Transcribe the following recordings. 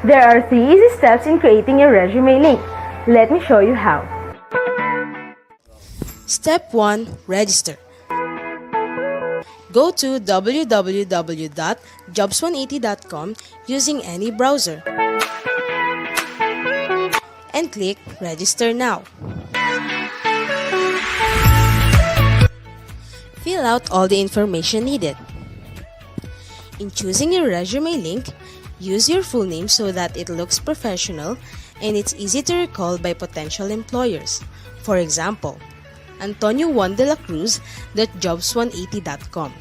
There are 3 easy steps in creating a resume link. Let me show you how. Step 1. Register. Go to www.jobs180.com using any browser and click Register Now. Fill out all the information needed. In choosing your resume link, use your full name so that it looks professional and it's easy to recall by potential employers. For example, Antonio Juan de la Cruz.jobs180.com.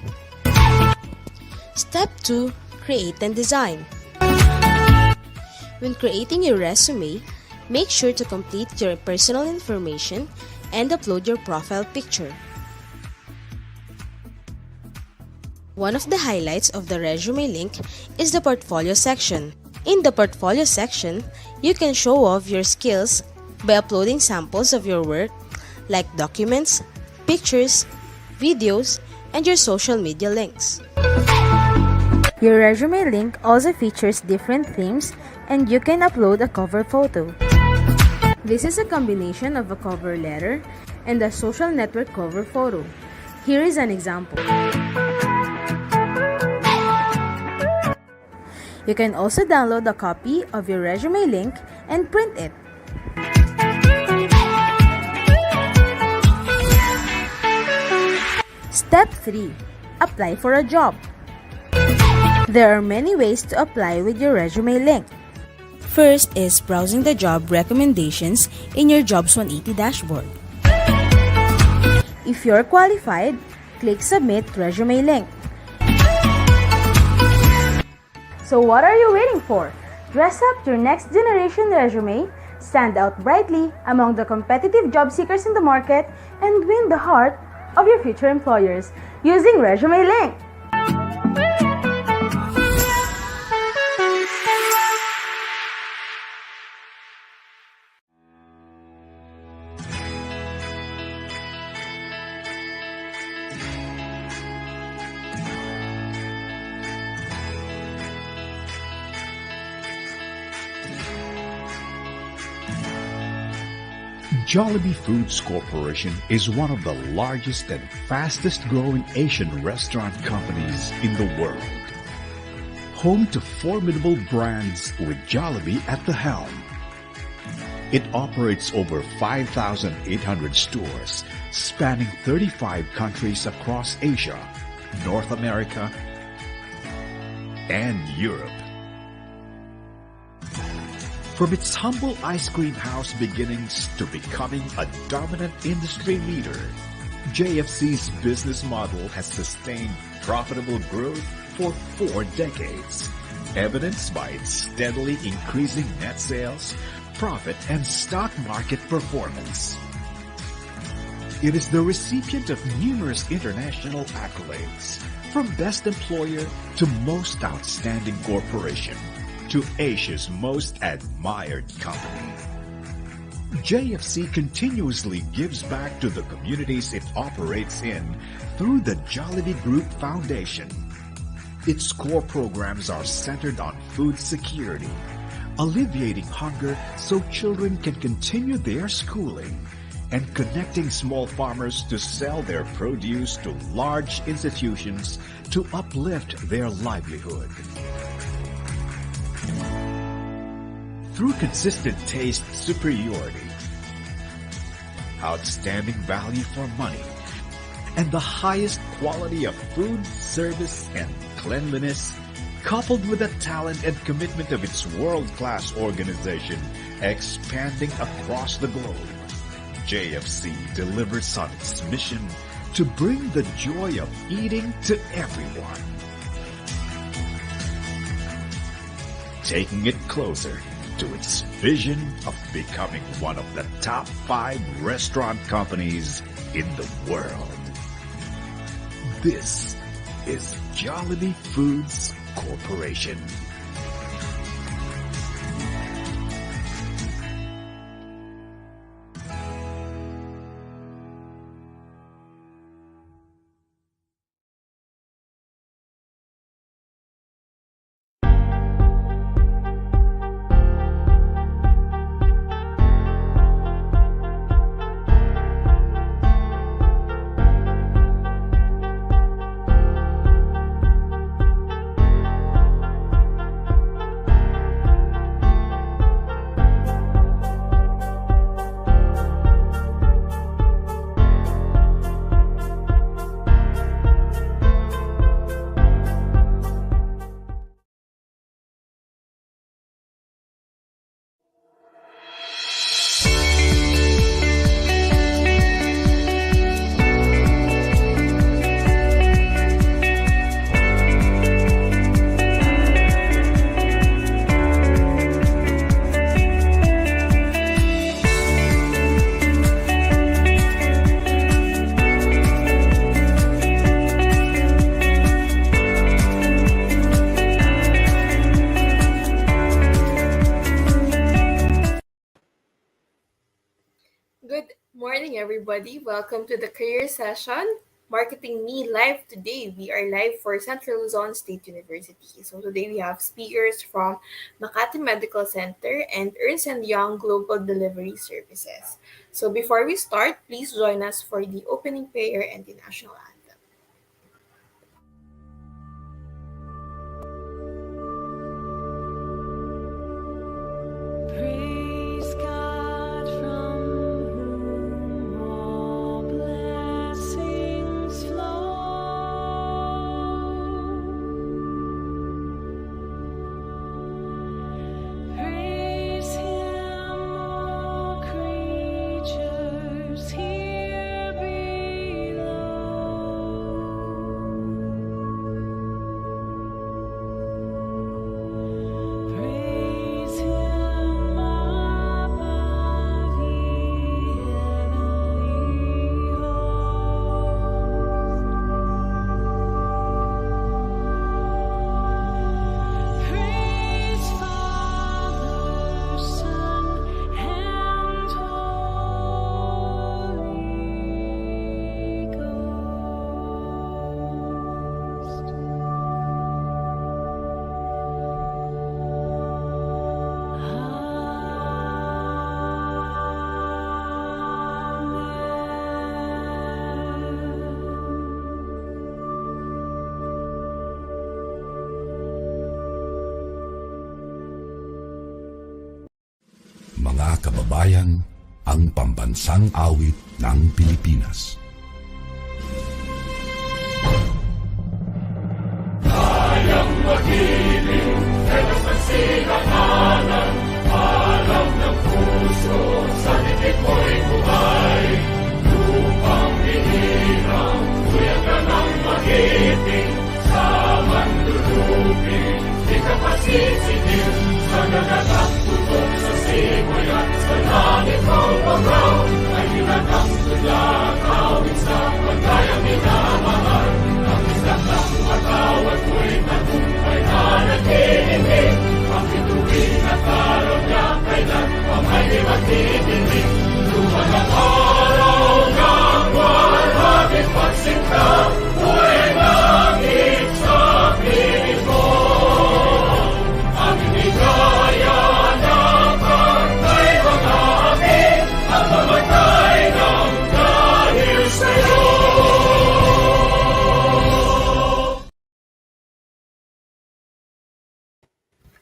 Step 2. Create and design. When creating your resume, make sure to complete your personal information and upload your profile picture. One of the highlights of the resume link is the portfolio section. In the portfolio section, you can show off your skills by uploading samples of your work like documents, pictures, videos, and your social media links. Your resume link also features different themes and you can upload a cover photo. This is a combination of a cover letter and a social network cover photo. Here is an example. You can also download a copy of your resume link and print it. Step 3. Apply for a job. There are many ways to apply with your resume link. First is browsing the job recommendations in your Jobs 180 dashboard. If you're qualified, click Submit Resume Link. So what are you waiting for? Dress up your next generation resume, stand out brightly among the competitive job seekers in the market, and win the heart of your future employers using Resume Link. Jollibee Foods Corporation is one of the largest and fastest growing Asian restaurant companies in the world. Home to formidable brands with Jollibee at the helm. It operates over 5,800 stores spanning 35 countries across Asia, North America, and Europe. From its humble ice cream house beginnings to becoming a dominant industry leader, JFC's business model has sustained profitable growth for 4 decades, evidenced by its steadily increasing net sales, profit, and stock market performance. It is the recipient of numerous international accolades, from Best Employer to Most Outstanding Corporation, to Asia's most admired company. JFC continuously gives back to the communities it operates in through the Jollibee Group Foundation. Its core programs are centered on food security, alleviating hunger so children can continue their schooling, and connecting small farmers to sell their produce to large institutions to uplift their livelihood. Through consistent taste superiority, outstanding value for money, and the highest quality of food, service, and cleanliness, coupled with the talent and commitment of its world-class organization expanding across the globe, JFC delivers on its mission to bring the joy of eating to everyone. Taking it closer to its vision of becoming one of the top 5 restaurant companies in the world. This is Jollibee Foods Corporation. everybody. Welcome to the career session, Marketing Me Live today. We are live for Central Luzon State University. So today we have speakers from Makati Medical Center and Ernst and Young Global Delivery Services. So before we start, please join us for the opening prayer and the national anthem. Praise God from whom all blessings flow. Praise Him, all creatures here below. Praise Him above the heavenly host. Praise Father, Son, and Holy Ghost. Mga kababayan, ang pambansang awit ng Pilipinas.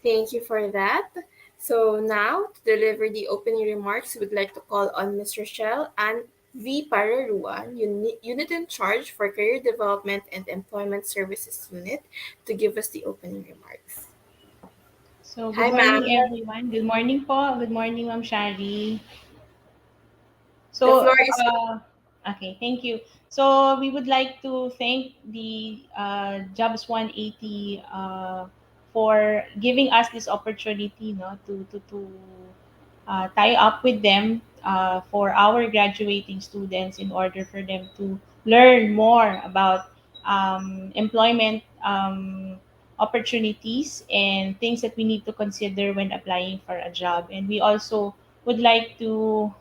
Thank you for that. So now, to deliver the opening remarks, we'd like to call on Ms. Rochelle and V. Pararuan, Unit in Charge for Career Development and Employment Services Unit, to give us the opening remarks. So, Hi, good ma'am. morning, everyone. Good morning po. Good morning, Ma'am Shari. The So, floor is okay, thank you. So, we would like to thank the Jobs 180 for giving us this opportunity, no, to tie up with them for our graduating students in order for them to learn more about employment opportunities and things that we need to consider when applying for a job. And we also would like to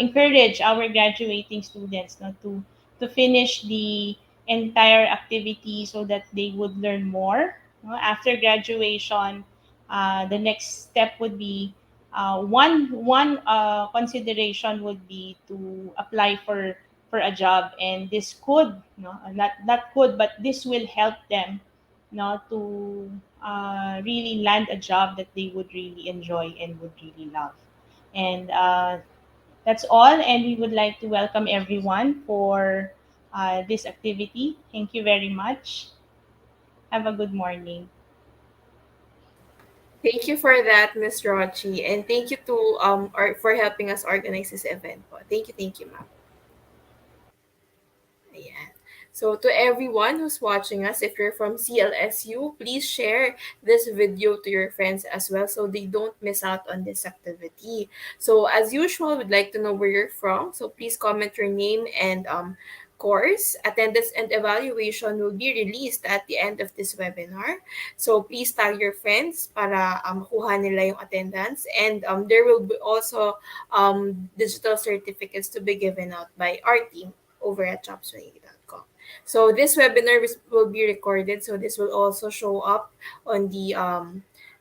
encourage our graduating students, no, to finish the entire activity so that they would learn more. No? After graduation, the next step would be one consideration would be to apply for a job, and this could, no, not could, but this will help them, no, to really land a job that they would really enjoy and would really love. And that's all, and we would like to welcome everyone for this activity. Thank you very much. Have a good morning. Thank you for that, Ms. Rochi, and thank you to for helping us organize this event po. Thank you, ma'am. Ayan. So to everyone who's watching us, if you're from CLSU, please share this video to your friends as well so they don't miss out on this activity. So as usual, we'd like to know where you're from. So please comment your name and course, attendance and evaluation will be released at the end of this webinar. So please tag your friends para makuha nila yung attendance. And there will be also digital certificates to be given out by our team over at jobs180.com. So this webinar will be recorded. So this will also show up on the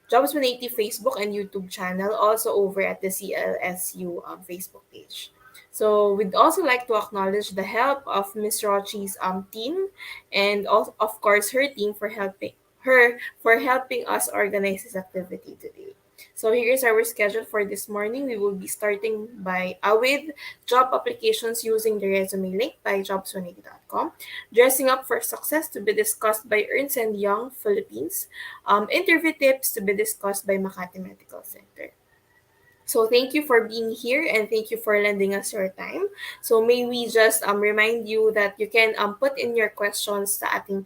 Jobs 180 Facebook and YouTube channel, also over at the CLSU Facebook page. So we'd also like to acknowledge the help of Miss Rochi's team, and also, of course, her team for helping us organize this activity today. So here's our schedule for this morning. We will be starting with job applications using the resume link by jobs180.com, dressing up for success to be discussed by Ernst and Young Philippines, interview tips to be discussed by Makati Medical Center. So thank you for being here and thank you for lending us your time. So may we just remind you that you can put in your questions sa ating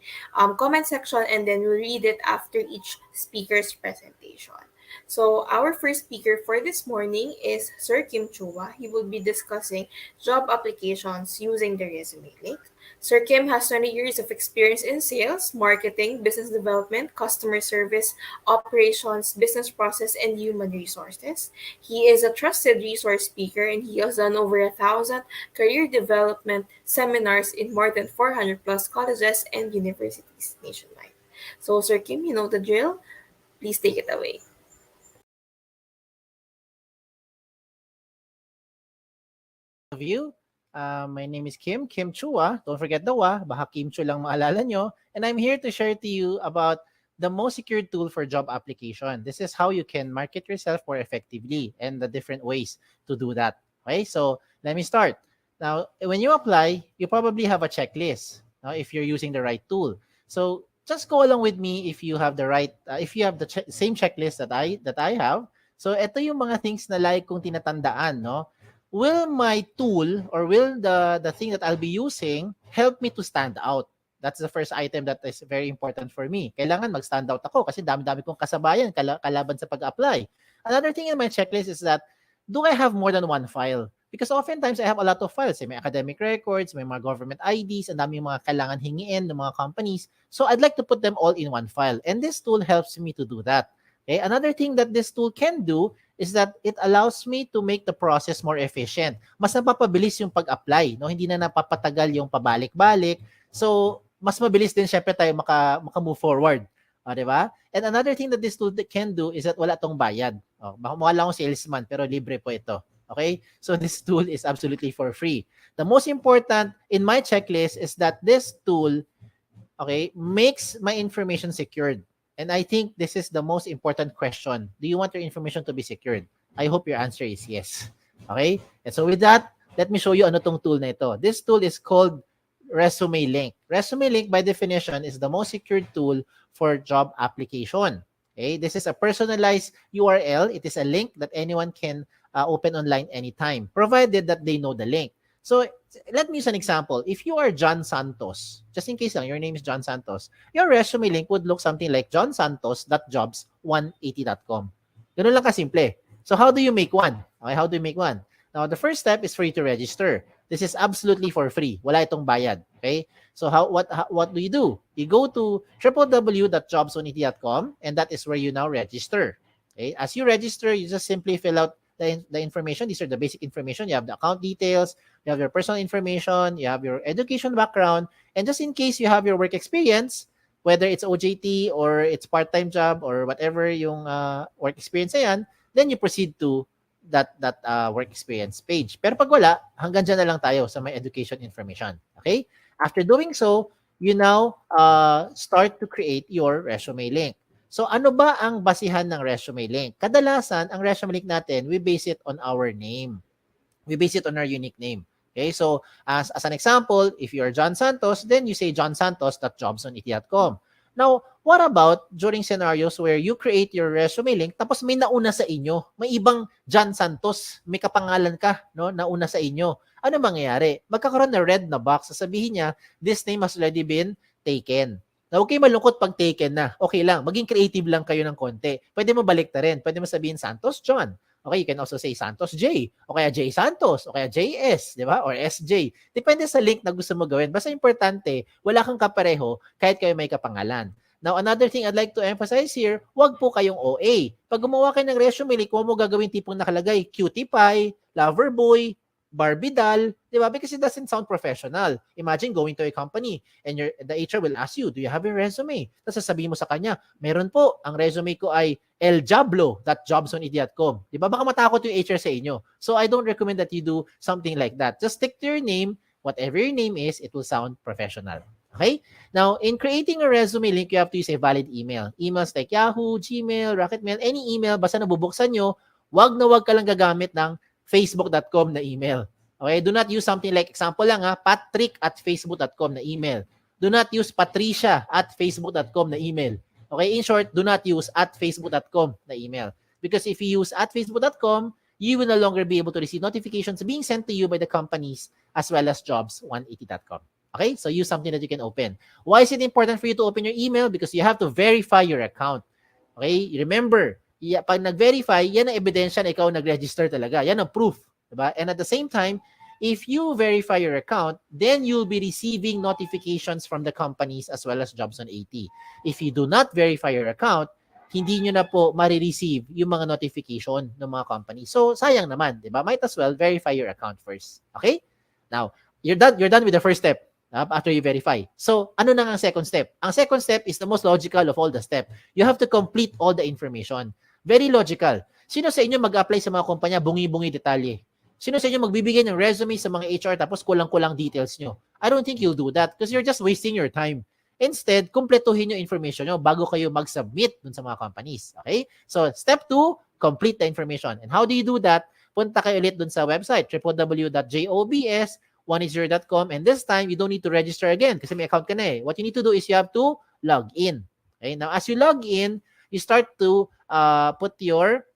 comment section, and then we'll read it after each speaker's presentation. So our first speaker for this morning is Sir Chua. He will be discussing job applications using the resume link. Sir Kim has 20 years of experience in sales, marketing, business development, customer service, operations, business process, and human resources. He is a trusted resource speaker, and he has done over 1,000 career development seminars in more than 400 plus colleges and universities nationwide. So Sir Kim, you know the drill. Please take it away. Of you. My name is Kim Chua. Don't forget the wa, baka Kim Chu lang maalala nyo. And I'm here to share to you about the most secure tool for job application. This is how you can market yourself more effectively and the different ways to do that. Okay, so let me start. Now, when you apply, you probably have a checklist if you're using the right tool. So just go along with me if you have the right, if you have the same checklist that I have. So ito yung mga things na like kong tinatandaan, no? Will my tool or will the thing that I'll be using help me to stand out? That's the first item that is very important for me. Kailangan mag-stand out ako kasi dami-dami kong kasabayan kalaban sa pag-apply. Another thing in my checklist is that, do I have more than one file? Because oftentimes I have a lot of files. May academic records, may mga government IDs, ang dami mga kailangan hingiin ng mga companies. So I'd like to put them all in one file. And this tool helps me to do that. Okay? Another thing that this tool can do is that it allows me to make the process more efficient. Mas napapabilis yung pag-apply, no? Hindi na napapatagal yung pabalik-balik. So, mas mabilis din syempre tayo maka-move forward. Di ba? And another thing that this tool can do is that wala tong bayad. Baka mukha lang akong salesman, pero libre po ito. Okay? So, this tool is absolutely for free. The most important in my checklist is that this tool, okay, makes my information secured. And I think this is the most important question. Do you want your information to be secured? I hope your answer is yes. Okay? And so with that, let me show you ano tong tool na ito. This tool is called Resume Link. Resume Link, by definition, is the most secured tool for job application. Okay? This is a personalized URL. It is a link that anyone can open online anytime, provided that they know the link. So let me use an example. If you are John Santos, just in case lang, your name is John Santos, your resume link would look something like johnsantos.jobs180.com. Ganun lang kasimple. So how do you make one? Okay, how do you make one? Now, the first step is for you to register. This is absolutely for free. Wala itong bayad. Okay? So what do? You go to www.jobs180.com, and that is where you now register. Okay? As you register, you just simply fill out the information. These are the basic information. You have the account details, you have your personal information, you have your education background, and just in case you have your work experience, whether it's OJT or it's part-time job or whatever yung work experience na yan, then you proceed to that work experience page. Pero pag wala, hanggang dyan na lang tayo sa my education information. Okay? After doing so, you now start to create your resume link. So ano ba ang basihan ng resume link? Kadalasan, ang resume link natin, we base it on our name. We base it on our unique name. Okay, so as an example, if you're John Santos, then you say johnsantos.jobs180.com. Now, what about during scenarios where you create your resume link tapos may nauna sa inyo? May ibang John Santos, may kapangalan ka, no, nauna sa inyo. Ano mangyayari? Magkakaroon na red na box, sasabihin niya, this name has already been taken. Na okay, malungkot pag taken na. Okay lang, maging creative lang kayo ng konti. Pwede mo balik na rin. Pwede mo sabihin Santos John. Okay, you can also say Santos J, o kaya J Santos, o kaya JS, di ba? Or SJ. Depende sa link na gusto mo gawin. Basta importante, wala kang kapareho kahit kayo may kapangalan. Now, another thing I'd like to emphasize here, wag po kayong OA. Pag gumawa kayo ng resume link, huwag mo gagawin tipong nakalagay, cutie pie, lover boy, Barbie doll, di ba? Because it doesn't sound professional. Imagine going to a company and the HR will ask you, do you have a resume? Tapos sasabihin mo sa kanya, meron po, ang resume ko ay eljablo.jobsonidia.com. Di ba? Baka matakot yung HR sa inyo. So I don't recommend that you do something like that. Just stick to your name. Whatever your name is, it will sound professional. Okay? Now, in creating a resume link, you have to use a valid email. Emails like Yahoo, Gmail, Rocketmail, any email, basta nabubuksan nyo, wag na wag ka lang gagamit ng facebook.com na email. Okay? Do not use something like, example lang patrick@facebook.com na email. Do not use patricia@facebook.com na email. Okay? In short, do not use @facebook.com na email. Because if you use @facebook.com, you will no longer be able to receive notifications being sent to you by the companies as well as jobs180.com. Okay? So use something that you can open. Why is it important for you to open your email? Because you have to verify your account. Okay? Remember, pag nag-verify, yan ang ebidensya na ikaw nag-register talaga. Yan ang proof. Diba? And at the same time, if you verify your account, then you'll be receiving notifications from the companies as well as Jobs on 80. If you do not verify your account, hindi nyo na po marireceive yung mga notification ng mga companies. So, sayang naman. Diba? Might as well verify your account first. Okay? Now, you're done with the first step. After you verify. So, ano na ang second step? Ang second step is the most logical of all the steps. You have to complete all the information. Very logical. Sino sa inyo mag-apply sa mga kumpanya, bungi-bungi detalye? Sino sa inyo magbibigay ng resume sa mga HR tapos kulang-kulang details nyo? I don't think you'll do that because you're just wasting your time. Instead, kumpletuhin yung information nyo bago kayo mag-submit dun sa mga companies. Okay? So, step 2, complete the information. And how do you do that? Punta kayo ulit dun sa website, www.jobs180.com, and this time, you don't need to register again kasi may account ka na eh. What you need to do is you have to log in. Okay? Now, as you log in, you start to put your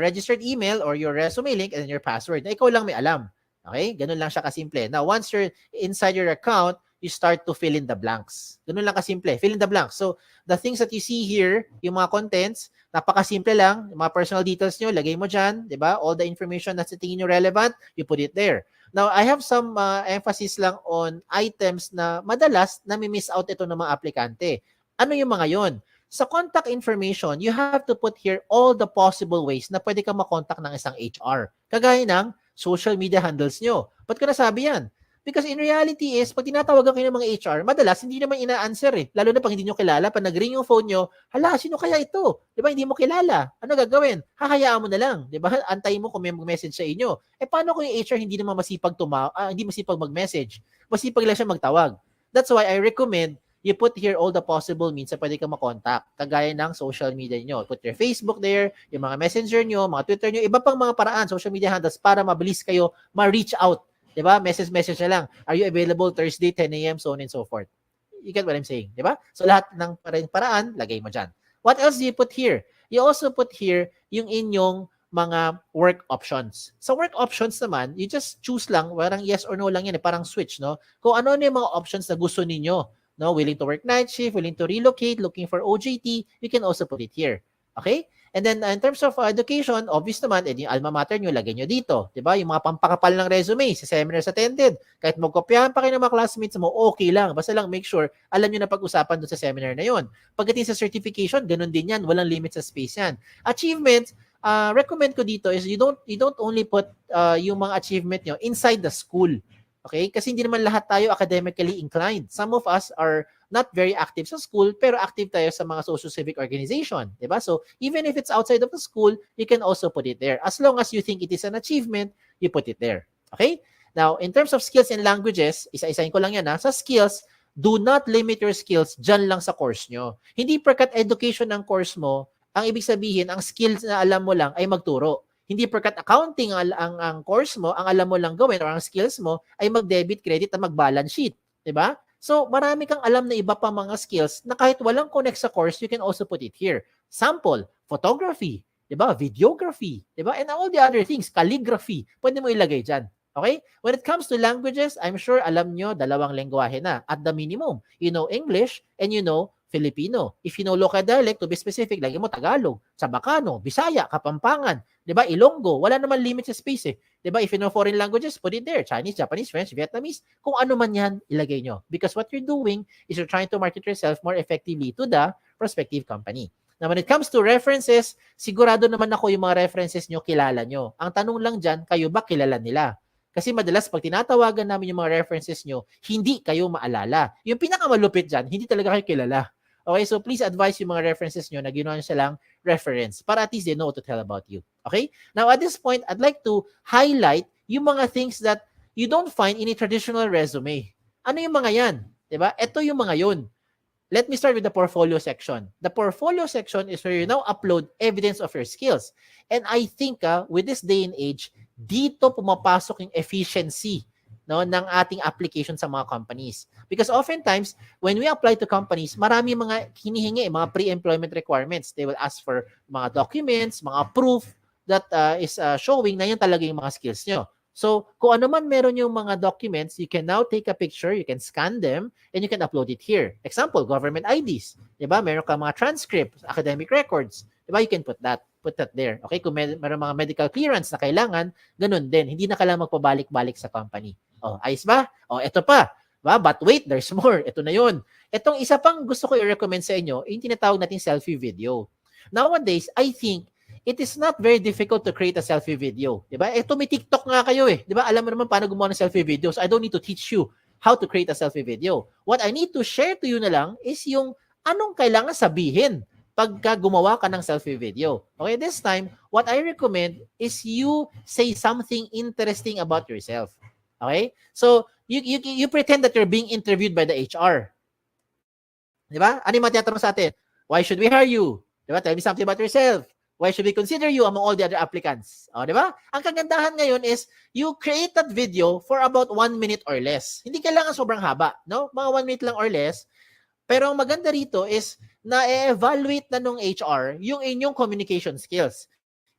registered email or your resume link and then your password. Na ikaw lang may alam. Okay? Ganun lang siya kasimple. Now, once you're inside your account, you start to fill in the blanks. Ganun lang kasimple. Fill in the blanks. So, the things that you see here, yung mga contents, napakasimple lang. Yung mga personal details nyo, lagay mo dyan. Diba? All the information na sa tingin nyo relevant, you put it there. Now, I have some emphasis lang on items na madalas nami-miss out ito ng mga aplikante. Ano yung mga yon? Sa contact information, you have to put here all the possible ways na pwede kang makontak ng isang HR. Kagaya ng social media handles nyo. Ba't ko nasabi yan? Because in reality is, pag tinatawagan kayo ng mga HR, madalas hindi naman ina-answer eh. Lalo na pag hindi nyo kilala, pag nag-ring yung phone nyo, hala, sino kaya ito? Di ba, hindi mo kilala. Ano gagawin? Hahayaan mo na lang. Di ba? Antayin mo kung may mag-message sa inyo. Eh, paano kung yung HR hindi naman hindi masipag mag-message? Masipag lang siya magtawag. That's why I recommend you put here all the possible means na pwede kang makontak. Kagaya ng social media nyo. Put your Facebook there, yung mga messenger nyo, mga Twitter nyo, iba pang mga paraan, social media handles para mabilis kayo ma-reach out. Diba? Message na lang. Are you available Thursday, 10 a.m., so on and so forth. You get what I'm saying? Diba? So lahat ng paraan, lagay mo dyan. What else do you put here? You also put here yung inyong mga work options. Sa work options naman, you just choose lang, parang yes or no lang yan, parang switch, no? Kung ano yung mga options na gusto ninyo, no? Willing to work night shift, willing to relocate, looking for OJT, you can also put it here. Okay? And then in terms of education, obvious naman, yung alma mater nyo, lagay nyo dito. Diba? Yung mga pampakapal ng resume, sa seminars attended. Kahit magkopyahan pa kayo ng mga classmates mo, okay lang. Basta lang make sure, alam nyo na pag-usapan doon sa seminar na yon. Pagdating sa certification, ganun din yan. Walang limit sa space yan. Achievements, recommend ko dito is you don't only put yung mga achievement nyo inside the school. Okay? Kasi hindi naman lahat tayo academically inclined. Some of us are not very active sa school, pero active tayo sa mga social civic organization. Diba? So, even if it's outside of the school, you can also put it there. As long as you think it is an achievement, you put it there. Okay? Now, in terms of skills and languages, isa-isahin ko lang yan ha. Sa skills, do not limit your skills dyan lang sa course nyo. Hindi perkat education ng course mo, ang ibig sabihin, ang skills na alam mo lang ay magturo. Hindi perkat accounting ang course mo, ang alam mo lang gawin or ang skills mo ay mag-debit, credit, at mag-balance sheet. Diba? So, marami kang alam na iba pang mga skills na kahit walang connect sa course, you can also put it here. Sample, photography, diba? Videography, diba? And all the other things, calligraphy, pwede mo ilagay dyan. Okay? When it comes to languages, I'm sure alam nyo, 2 lengguwahe na at the minimum. You know English and you know Filipino. If you know local dialect, to be specific, lagyan mo Tagalog, Sabacano, Bisaya, Kapampangan, 'di ba? Ilonggo, wala naman limit sa space eh. 'Di ba? If you know foreign languages, put it there. Chinese, Japanese, French, Vietnamese, kung ano man 'yan, ilagay nyo. Because what you're doing is you're trying to market yourself more effectively to the prospective company. Now, when it comes to references, sigurado naman ako yung mga references nyo, kilala nyo. Ang tanong lang dyan, kayo ba kilala nila? Kasi madalas pag tinatawagan namin yung mga references nyo, hindi kayo maalala. Yung pinakamalupit dyan, hindi talaga kayo kilala. Okay, so please advise yung mga references nyo na ginawa nyo silang reference para at least they know what to tell about you. Okay? Now, at this point, I'd like to highlight yung mga things that you don't find in a traditional resume. Ano yung mga yan? Diba? Ito yung mga yun. Let me start with the portfolio section. The portfolio section is where you now upload evidence of your skills. And I think with this day and age, dito pumapasok yung efficiency, no, ng ating application sa mga companies. Because oftentimes, when we apply to companies, marami mga hinihingi, mga pre-employment requirements. They will ask for mga documents, mga proof that is showing na yan talaga yung mga skills nyo. So, kung ano man meron yung mga documents, you can now take a picture, you can scan them, and you can upload it here. Example, government IDs. Diba? Meron ka mga transcripts, academic records. Diba? You can put that there. Okay? Kung meron mga medical clearance na kailangan, ganun din. Hindi na kailangan magpabalik-balik sa company. Oh, ayos ba? Oh, eto pa. Diba? But wait, there's more. Ito na yun. Itong isa pang gusto ko i-recommend sa inyo, yung tinatawag natin selfie video. Nowadays, I think, it is not very difficult to create a selfie video. Diba? Ito may TikTok nga kayo eh. Diba? Alam mo naman paano gumawa ng selfie video. So I don't need to teach you how to create a selfie video. What I need to share to you na lang is yung anong kailangan sabihin pagka gumawa ka ng selfie video. Okay, this time, what I recommend is you say something interesting about yourself. Okay? So, you pretend that you're being interviewed by the HR. Diba? Ano yung matiyatanong sa atin? Why should we hire you? Diba? Tell me something about yourself. Why should we consider you among all the other applicants? O, di ba? Ang kagandahan ngayon is you create that video for about 1 minute or less. Hindi kailangan sobrang haba, no? Mga 1 minute lang or less. Pero ang maganda rito is na-evaluate na nung HR yung inyong communication skills.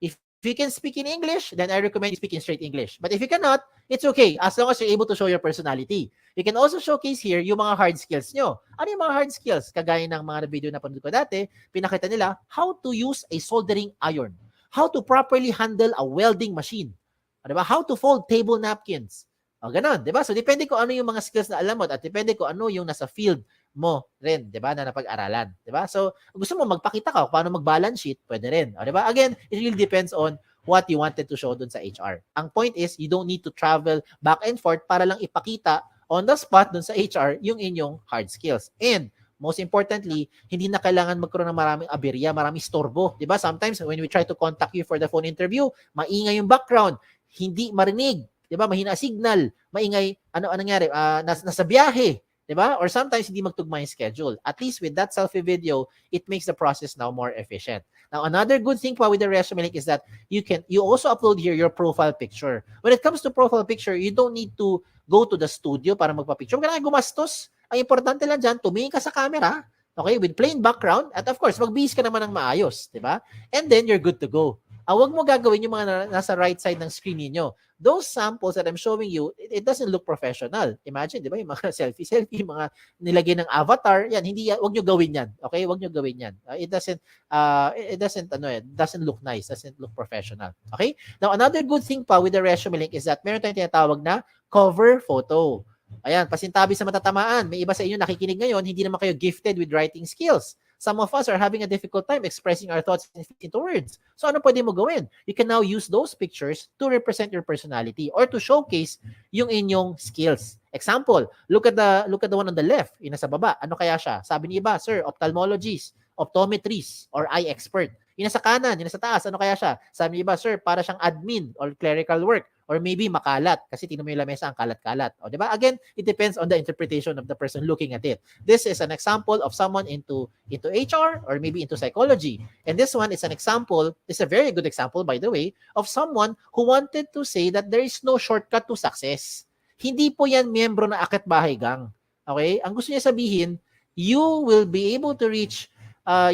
If you can speak in English, then I recommend you speak in straight English. But if you cannot, it's okay as long as you're able to show your personality. You can also showcase here yung mga hard skills nyo. Ano yung mga hard skills? Kagaya ng mga video na panood ko dati, pinakita nila how to use a soldering iron, how to properly handle a welding machine, diba? How to fold table napkins. O, ganun, diba? So, depende kung ano yung mga skills na alam mo at depende kung ano yung nasa field mo rin, diba, na napag-aralan. Diba? So, gusto mo magpakita ka paano mag-balance sheet, pwede rin. O, diba? Again, it really depends on what you wanted to show dun sa HR. Ang point is, you don't need to travel back and forth para lang ipakita on the spot dun sa HR yung inyong hard skills. And most importantly, hindi na kailangan magkaroon ng maraming aberya, maraming istorbo. Diba? Sometimes when we try to contact you for the phone interview, maingay yung background, hindi marinig. Diba? Mahina signal, maingay, ano nangyari, nasa biyahe. Diba? Or sometimes hindi magtugma yung schedule. At least with that selfie video, it makes the process now more efficient. Now, another good thing pa with the resume link is that you also upload here your profile picture. When it comes to profile picture, you don't need to go to the studio para magpa-picture. Huwag ka na gumastos. Ang importante lang dyan, tumingin ka sa camera, okay, with plain background, at of course, magbihis ka naman ng maayos, di ba? And then, you're good to go. Huwag mo gagawin yung mga nasa right side ng screen niyo. Those samples that I'm showing you, it doesn't look professional. Imagine, di ba, yung mga selfie, mga nilagay ng avatar, yan, huwag nyo gawin yan. Okay? Huwag nyo gawin yan. It doesn't look nice, doesn't look professional. Okay? Now, another good thing pa with the resume link is that meron tayong tinatawag na cover photo. Ayan, pasintabi sa matatamaan. May iba sa inyo nakikinig ngayon, hindi naman kayo gifted with writing skills. Some of us are having a difficult time expressing our thoughts into words. So ano pwede mo gawin? You can now use those pictures to represent your personality or to showcase yung inyong skills. Example, look at the one on the left, yung nasa baba. Ano kaya siya? Sabi ni iba, sir, ophthalmologist, optometrist, or eye expert. Yung nasa kanan, yung nasa taas, ano kaya siya? Sabi ni iba, sir, para siyang admin or clerical work. Or maybe makalat kasi tingnan mo yung lamesa ang kalat-kalat. O, di ba? Again, it depends on the interpretation of the person looking at it. This is an example of someone into HR or maybe into psychology. And this one is an example, it's a very good example by the way, of someone who wanted to say that there is no shortcut to success. Hindi po yan miyembro na Akit Bahay Gang. Okay? Ang gusto niya sabihin, you will be able to reach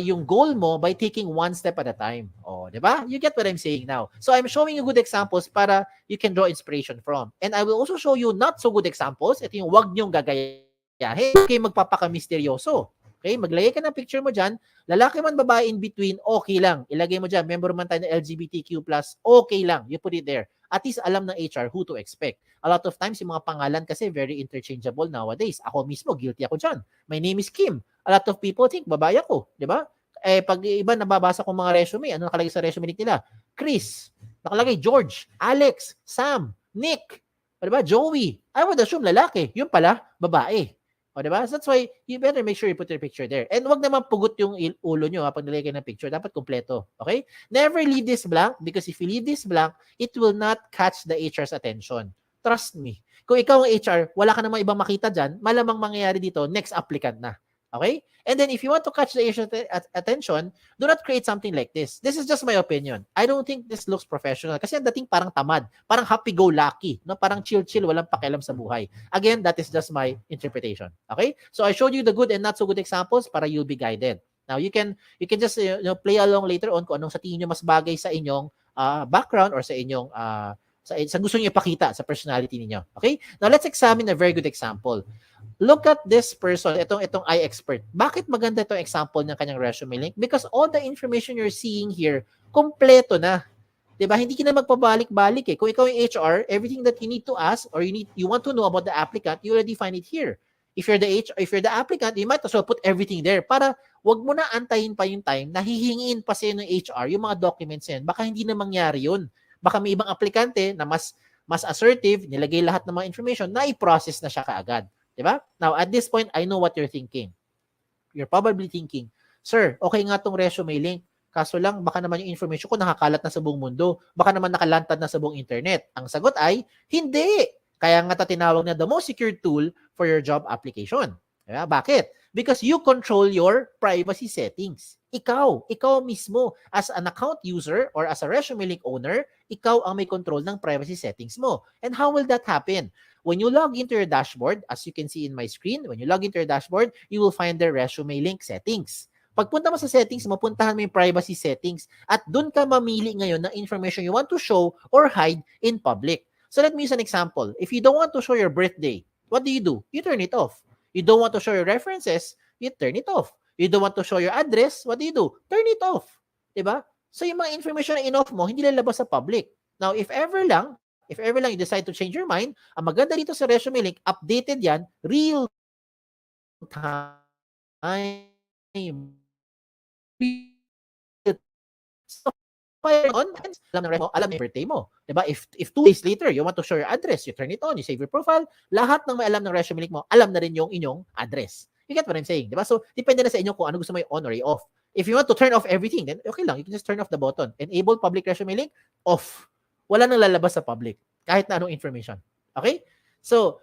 yung goal mo by taking one step at a time. Oh, di ba? You get what I'm saying now. So I'm showing you good examples para you can draw inspiration from. And I will also show you not so good examples. Ito yung wag niyong gagayahin. Okay, magpapaka-misteryoso. Okay? Maglagay ka ng picture mo dyan. Lalaki man, babae, in between, okay lang. Ilagay mo dyan, member man tayo ng LGBTQ+, okay lang. You put it there. At least alam ng HR who to expect. A lot of times, yung mga pangalan kasi very interchangeable nowadays. Ako mismo, guilty ako dyan. My name is Kim. A lot of people think, babae ako. Di ba? Pag iba nababasa ko mga resume, ano nakalagay sa resume nila? Chris. Nakalagay George, Alex, Sam, Nick. O diba? Joey. I would assume lalaki. Yung pala, babae. O diba? So that's why you better make sure you put your picture there. And wag naman pugot yung ulo nyo pag nilagay ng picture. Dapat kompleto. Okay? Never leave this blank because if you leave this blank, it will not catch the HR's attention. Trust me. Kung ikaw ang HR, wala ka namang ibang makita dyan, malamang mangyayari dito, next applicant na. Okay? And then if you want to catch the HR's attention, do not create something like this. This is just my opinion. I don't think this looks professional kasi ang dating parang tamad, parang happy-go-lucky, no? Parang chill-chill, walang pakialam sa buhay. Again, that is just my interpretation. Okay? So I showed you the good and not so good examples para you'll be guided. Now you can just play along later on kung anong sa tingin nyo mas bagay sa inyong background or sa inyong sa gusto niyo ipakita sa personality niyo. Okay? Now let's examine a very good example. Look at this person, itong iExpert. Bakit maganda itong example ng kanyang resume link? Because all the information you're seeing here, kompleto na. 'Di ba? Hindi ka na magpabalik-balik eh. Kung ikaw yung HR, everything that you need to ask or you want to know about the applicant, you already find it here. If you're the applicant, you might as well put everything there para wag mo na antayin pa yung time na hihingiin pa sa'yo ng HR yung mga documents yan. Baka hindi na mangyari yun. Baka may ibang aplikante na mas assertive, nilagay lahat ng mga information na i-process na siya kaagad. Diba? Now, at this point, I know what you're thinking. You're probably thinking, Sir, okay nga tong resume link. Kaso lang, baka naman yung information ko nakakalat na sa buong mundo. Baka naman nakalantad na sa buong internet. Ang sagot ay, hindi. Kaya nga tinawag na the most secure tool for your job application. Diba? Bakit? Because you control your privacy settings. Ikaw mismo, as an account user or as a resume link owner, ikaw ang may control ng privacy settings mo. And how will that happen? When you log into your dashboard, as you can see in my screen, when you log into your dashboard, you will find the resume link settings. Pagpunta mo sa settings, mapuntahan mo yung privacy settings at dun ka mamili ngayon ng information you want to show or hide in public. So let me use an example. If you don't want to show your birthday, what do? You turn it off. You don't want to show your references, you turn it off. You don't want to show your address, what do? Turn it off. Diba? So yung mga information na in-off mo, hindi lalabas sa public. Now, if ever lang you decide to change your mind, ang maganda dito sa resume link, updated yan, real time. So, alam ng birthday mo. Diba? If 2 days later, you want to show your address, you turn it on, you save your profile, lahat ng may alam ng resume link mo, alam na rin yung inyong address. You get what I'm saying? Diba? So, depende na sa inyo kung ano gusto mo on or off. If you want to turn off everything, then okay lang. You can just turn off the button. Enable public resume link, off. Wala nang lalabas sa public. Kahit na anong information. Okay? So,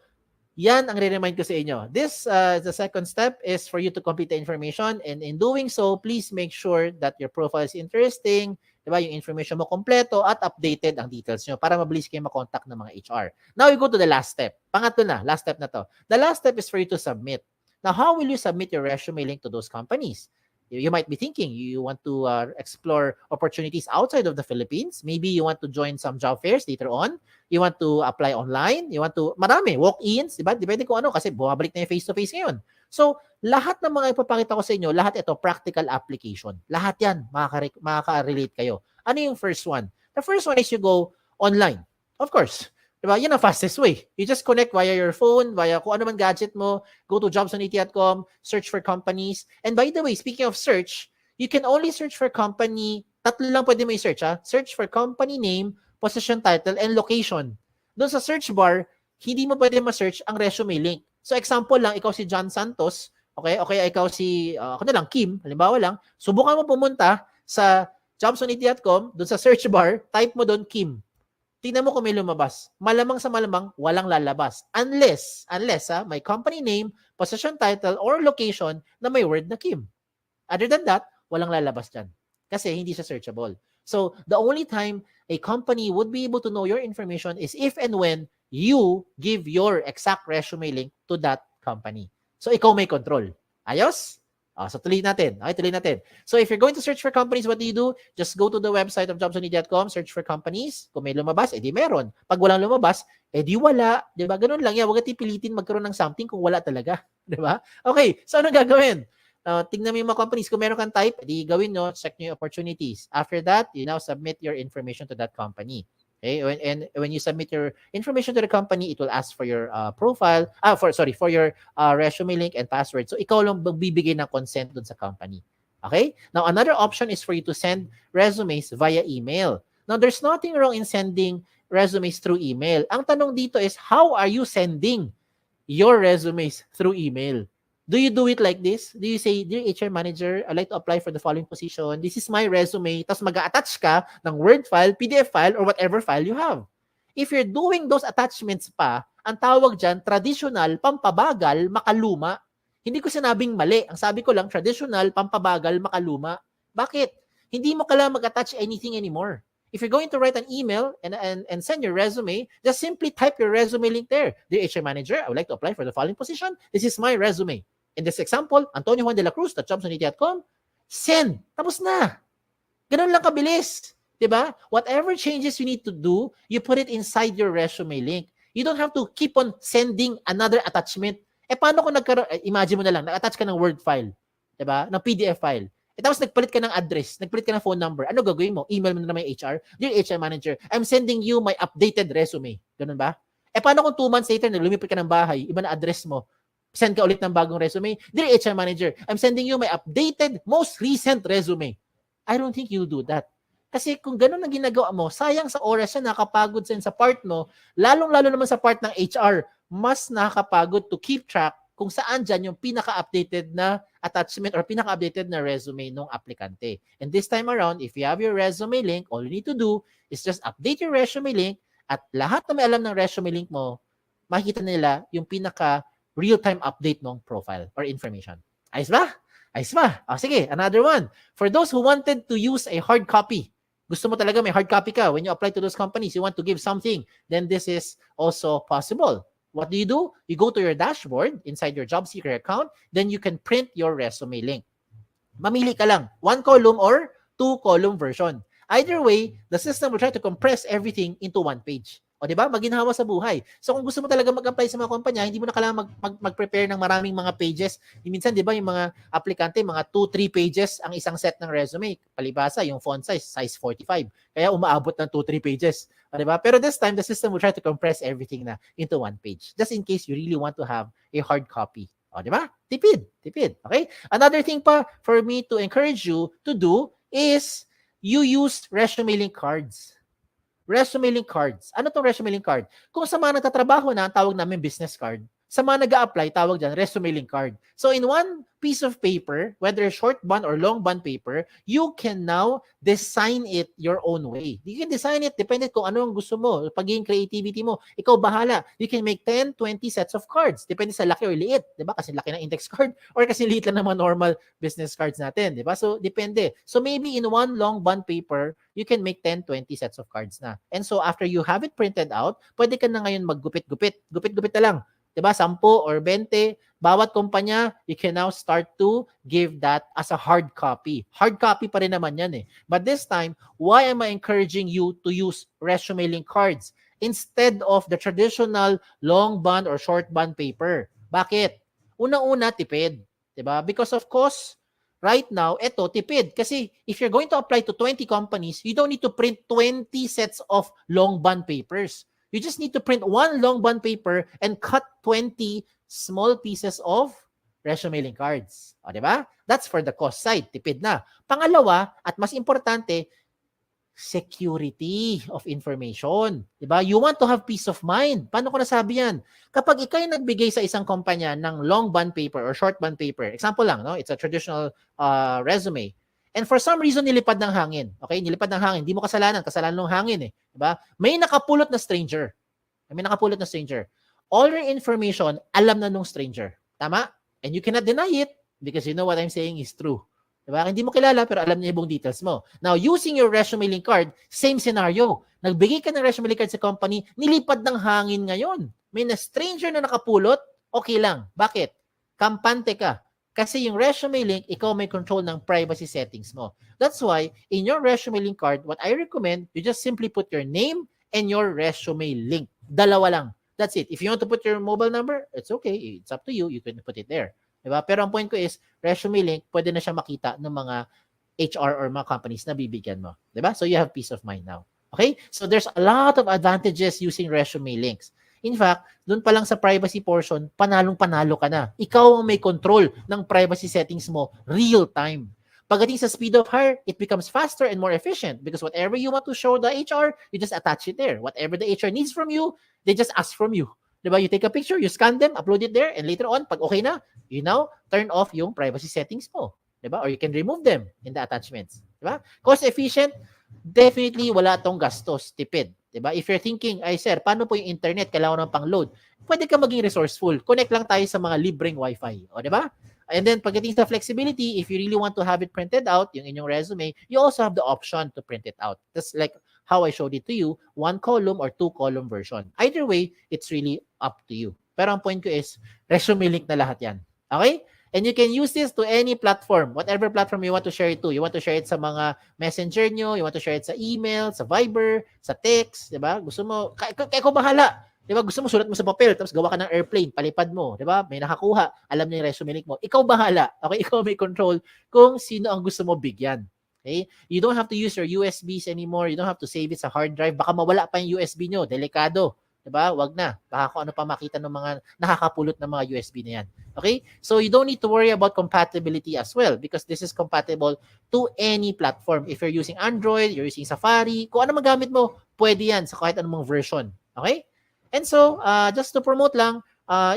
yan ang re-remind ko sa inyo. This, the second step is for you to complete the information. And in doing so, please make sure that your profile is interesting, diba? Yung information mo kompleto at updated ang details nyo para mabilis kayo makontak ng mga HR. Now, we go to the last step. Pangatlo na, last step na to. The last step is for you to submit. Now, how will you submit your resume link to those companies? You might be thinking you want to explore opportunities outside of the Philippines. Maybe you want to join some job fairs later on. You want to apply online. You want to, marami, walk-ins, diba? Depende kung ano kasi bumabalik na yung face-to-face ngayon. So, lahat ng mga ipapakita ko sa inyo, lahat ito, practical application. Lahat yan, makaka-relate kayo. Ano yung first one? The first one is you go online. Of course. Diba? Yan ang fastest way. You just connect via your phone, via kung ano man gadget mo, go to jobs.at.com, search for companies. And by the way, speaking of search, you can only search for company, tatlo lang pwede mo i-search ha. Search for company name, position title, and location. Doon sa search bar, hindi mo pwede ma-search ang resume link. So example lang, ikaw si John Santos, okay? Okay, ikaw si, ako na lang, Kim, halimbawa lang, subukan mo pumunta sa jobs.at.com, doon sa search bar, type mo doon Kim. Tingnan mo kung may lumabas. Malamang sa malamang, walang lalabas. Unless may company name, position title, or location na may word na Kim. Other than that, walang lalabas dyan. Kasi hindi siya searchable. So, the only time a company would be able to know your information is if and when you give your exact resume link to that company. So, ikaw may control. Ayos? So, tuloy natin. Okay, tuloy natin. So, if you're going to search for companies, what do? Just go to the website of jobs.at.com, search for companies. Kung may lumabas, edi meron. Pag walang lumabas, edi wala. Diba? Ganun lang yan. Huwag natin pilitin magkaroon ng something kung wala talaga. Diba? Okay, so anong gagawin? Tingnan mo yung mga companies. Kung meron kang type, di gawin nyo, check nyo yung opportunities. After that, you now submit your information to that company. Okay, when you submit your information to the company, it will ask for your profile, for your resume link and password. So ikaw lang magbibigay ng consent dun sa company. Okay? Now another option is for you to send resumes via email. Now there's nothing wrong in sending resumes through email. Ang tanong dito is, how are you sending your resumes through email? Do you do it like this? Do you say, "Dear HR manager, I'd like to apply for the following position. This is my resume." Tapos mag-attach ka ng Word file, PDF file, or whatever file you have. If you're doing those attachments pa, ang tawag dyan, traditional, pampabagal, makaluma. Hindi ko sinabing mali. Ang sabi ko lang, traditional, pampabagal, makaluma. Bakit? Hindi mo kailangan mag-attach anything anymore. If you're going to write an email and send your resume, just simply type your resume link there. "Dear HR manager, I would like to apply for the following position. This is my resume. In this example, Antonio Juan de la Cruz, @jobsunity.com. Send. Tapos na. Ganun lang kabilis. Diba? Whatever changes you need to do, you put it inside your resume link. You don't have to keep on sending another attachment. Paano kung imagine mo na lang, nag-attach ka ng Word file. Diba? Ng PDF file. Tapos nagpalit ka ng address, nagpalit ka ng phone number. Ano gagawin mo? Email mo na naman yung HR. "Dear HR manager, I'm sending you my updated resume." Ganun ba? Paano kung 2 months later, lumipat ka ng bahay, iba na address mo, send ka ulit ng bagong resume? "Dear HR manager, I'm sending you my updated, most recent resume." I don't think you'll do that. Kasi kung ganun ang ginagawa mo, sayang sa oras yan, nakapagod sa part mo, lalong-lalo naman sa part ng HR, mas nakakapagod to keep track kung saan dyan yung pinaka-updated na attachment or pinaka-updated na resume ng aplikante. And this time around, if you have your resume link, all you need to do is just update your resume link at lahat na may alam ng resume link mo, makikita nila yung pinaka real-time update ng profile or information. Ayos ba? Ayos ba? Sige, another one. For those who wanted to use a hard copy, gusto mo talaga may hard copy ka when you apply to those companies, you want to give something, then this is also possible. What do? You go to your dashboard inside your job seeker account, then you can print your resume link. Mamili ka lang, 1 column or 2 column version. Either way, the system will try to compress everything into 1 page. O di ba? Maginhawa sa buhay. So kung gusto mo talaga mag-apply sa mga kumpanya, hindi mo na kailangan mag-prepare ng maraming mga pages. Minsan, di ba, yung mga aplikante, mga 2-3 pages ang isang set ng resume. Palibasa, yung font size 45. Kaya umaabot ng 2-3 pages. O di ba? Pero this time, the system will try to compress everything na into 1 page. Just in case you really want to have a hard copy. O di ba? Tipid. Okay? Another thing pa for me to encourage you to do is you use resume link cards. Resume link cards. Ano tong resume link card? Kung sa mga nagtatrabaho na, tawag namin business card. Sa mga nag-a-apply, tawag dyan, resume link card. So in one piece of paper, whether short bond or long bond paper, you can now design it your own way. You can design it, depende kung ano ang gusto mo, pagiging creativity mo. Ikaw bahala. You can make 10, 20 sets of cards. Depende sa laki or liit. Diba? Kasi laki ng index card or kasi liit lang ng mga normal business cards natin. Diba? So, depende. So, maybe in one long bond paper, you can make 10, 20 sets of cards na. And so, after you have it printed out, pwede ka na ngayon maggupit-gupit. Gupit-gupit na lang. Diba? 10 or 20, bawat kumpanya, you can now start to give that as a hard copy. Hard copy pa rin naman yan eh. But this time, why am I encouraging you to use resume link cards instead of the traditional long bond or short bond paper? Bakit? Una-una, tipid. Diba? Because of course, right now, eto, tipid. Kasi if you're going to apply to 20 companies, you don't need to print 20 sets of long bond papers. You just need to print 1 long bond paper and cut 20 small pieces of resume link cards. O, diba? That's for the cost side. Tipid na. Pangalawa, at mas importante, security of information. Diba? You want to have peace of mind. Paano ko nasabi yan? Kapag ikay nagbigay sa isang kumpanya ng long bond paper or short bond paper, example lang, no? It's a traditional resume. And for some reason, nilipad ng hangin. Okay? Nilipad ng hangin. Hindi mo kasalanan. Kasalanan ng hangin eh. Diba? May nakapulot na stranger. All your information, alam na nung stranger. Tama? And you cannot deny it because you know what I'm saying is true. Diba? Hindi mo kilala pero alam niya yung buong details mo. Now, using your resume link card, same scenario. Nagbigay ka ng resume link card sa company, nilipad ng hangin ngayon. May na stranger na nakapulot, okay lang. Bakit? Kampante ka. Kasi yung resume link, ikaw may control ng privacy settings mo. That's why, in your resume link card, what I recommend, you just simply put your name and your resume link. Dalawa lang. That's it. If you want to put your mobile number, it's okay. It's up to you. You can put it there. Diba? Pero ang point ko is, resume link, pwede na siya makita ng mga HR or mga companies na bibigyan mo. Diba? So you have peace of mind now. Okay? So there's a lot of advantages using resume links. In fact, doon pa lang sa privacy portion, panalong-panalo ka na. Ikaw ang may control ng privacy settings mo real time. Pagdating sa speed of hire, it becomes faster and more efficient because whatever you want to show the HR, you just attach it there. Whatever the HR needs from you, they just ask from you. Diba? You take a picture, you scan them, upload it there, and later on, pag okay na, you now turn off yung privacy settings mo. Diba? Or you can remove them in the attachments. Diba? Cost efficient, definitely wala tong gastos, tipid. Diba? If you're thinking, ay sir, paano po yung internet, kailangan ng pang-load? Pwede ka maging resourceful. Connect lang tayo sa mga libreng wifi. O, diba? And then, pagdating sa flexibility, if you really want to have it printed out, yung inyong resume, you also have the option to print it out. Just like how I showed it to you, 1 column or 2 column version. Either way, it's really up to you. Pero ang point ko is, resume link na lahat yan. Okay? And you can use this to any platform, whatever platform you want to share it to. You want to share it sa mga messenger nyo, you want to share it sa email, sa Viber, sa text, di ba? Gusto mo, kaya ko bahala. Di ba? Gusto mo, sulat mo sa papel, tapos gawa ka ng airplane, palipad mo, di ba? May nakakuha, alam niya yung resume link mo. Ikaw bahala. Okay? Ikaw may control kung sino ang gusto mo bigyan. Okay? You don't have to use your USBs anymore. You don't have to save it sa hard drive. Baka mawala pa yung USB nyo. Delikado. Diba? Wag na. Baka kung ano pa makita ng mga nakakapulot ng mga USB na yan. Okay? So you don't need to worry about compatibility as well because this is compatible to any platform. If you're using Android, you're using Safari, kung ano magamit mo, pwede yan sa kahit anumang version. Okay? And so, just to promote lang,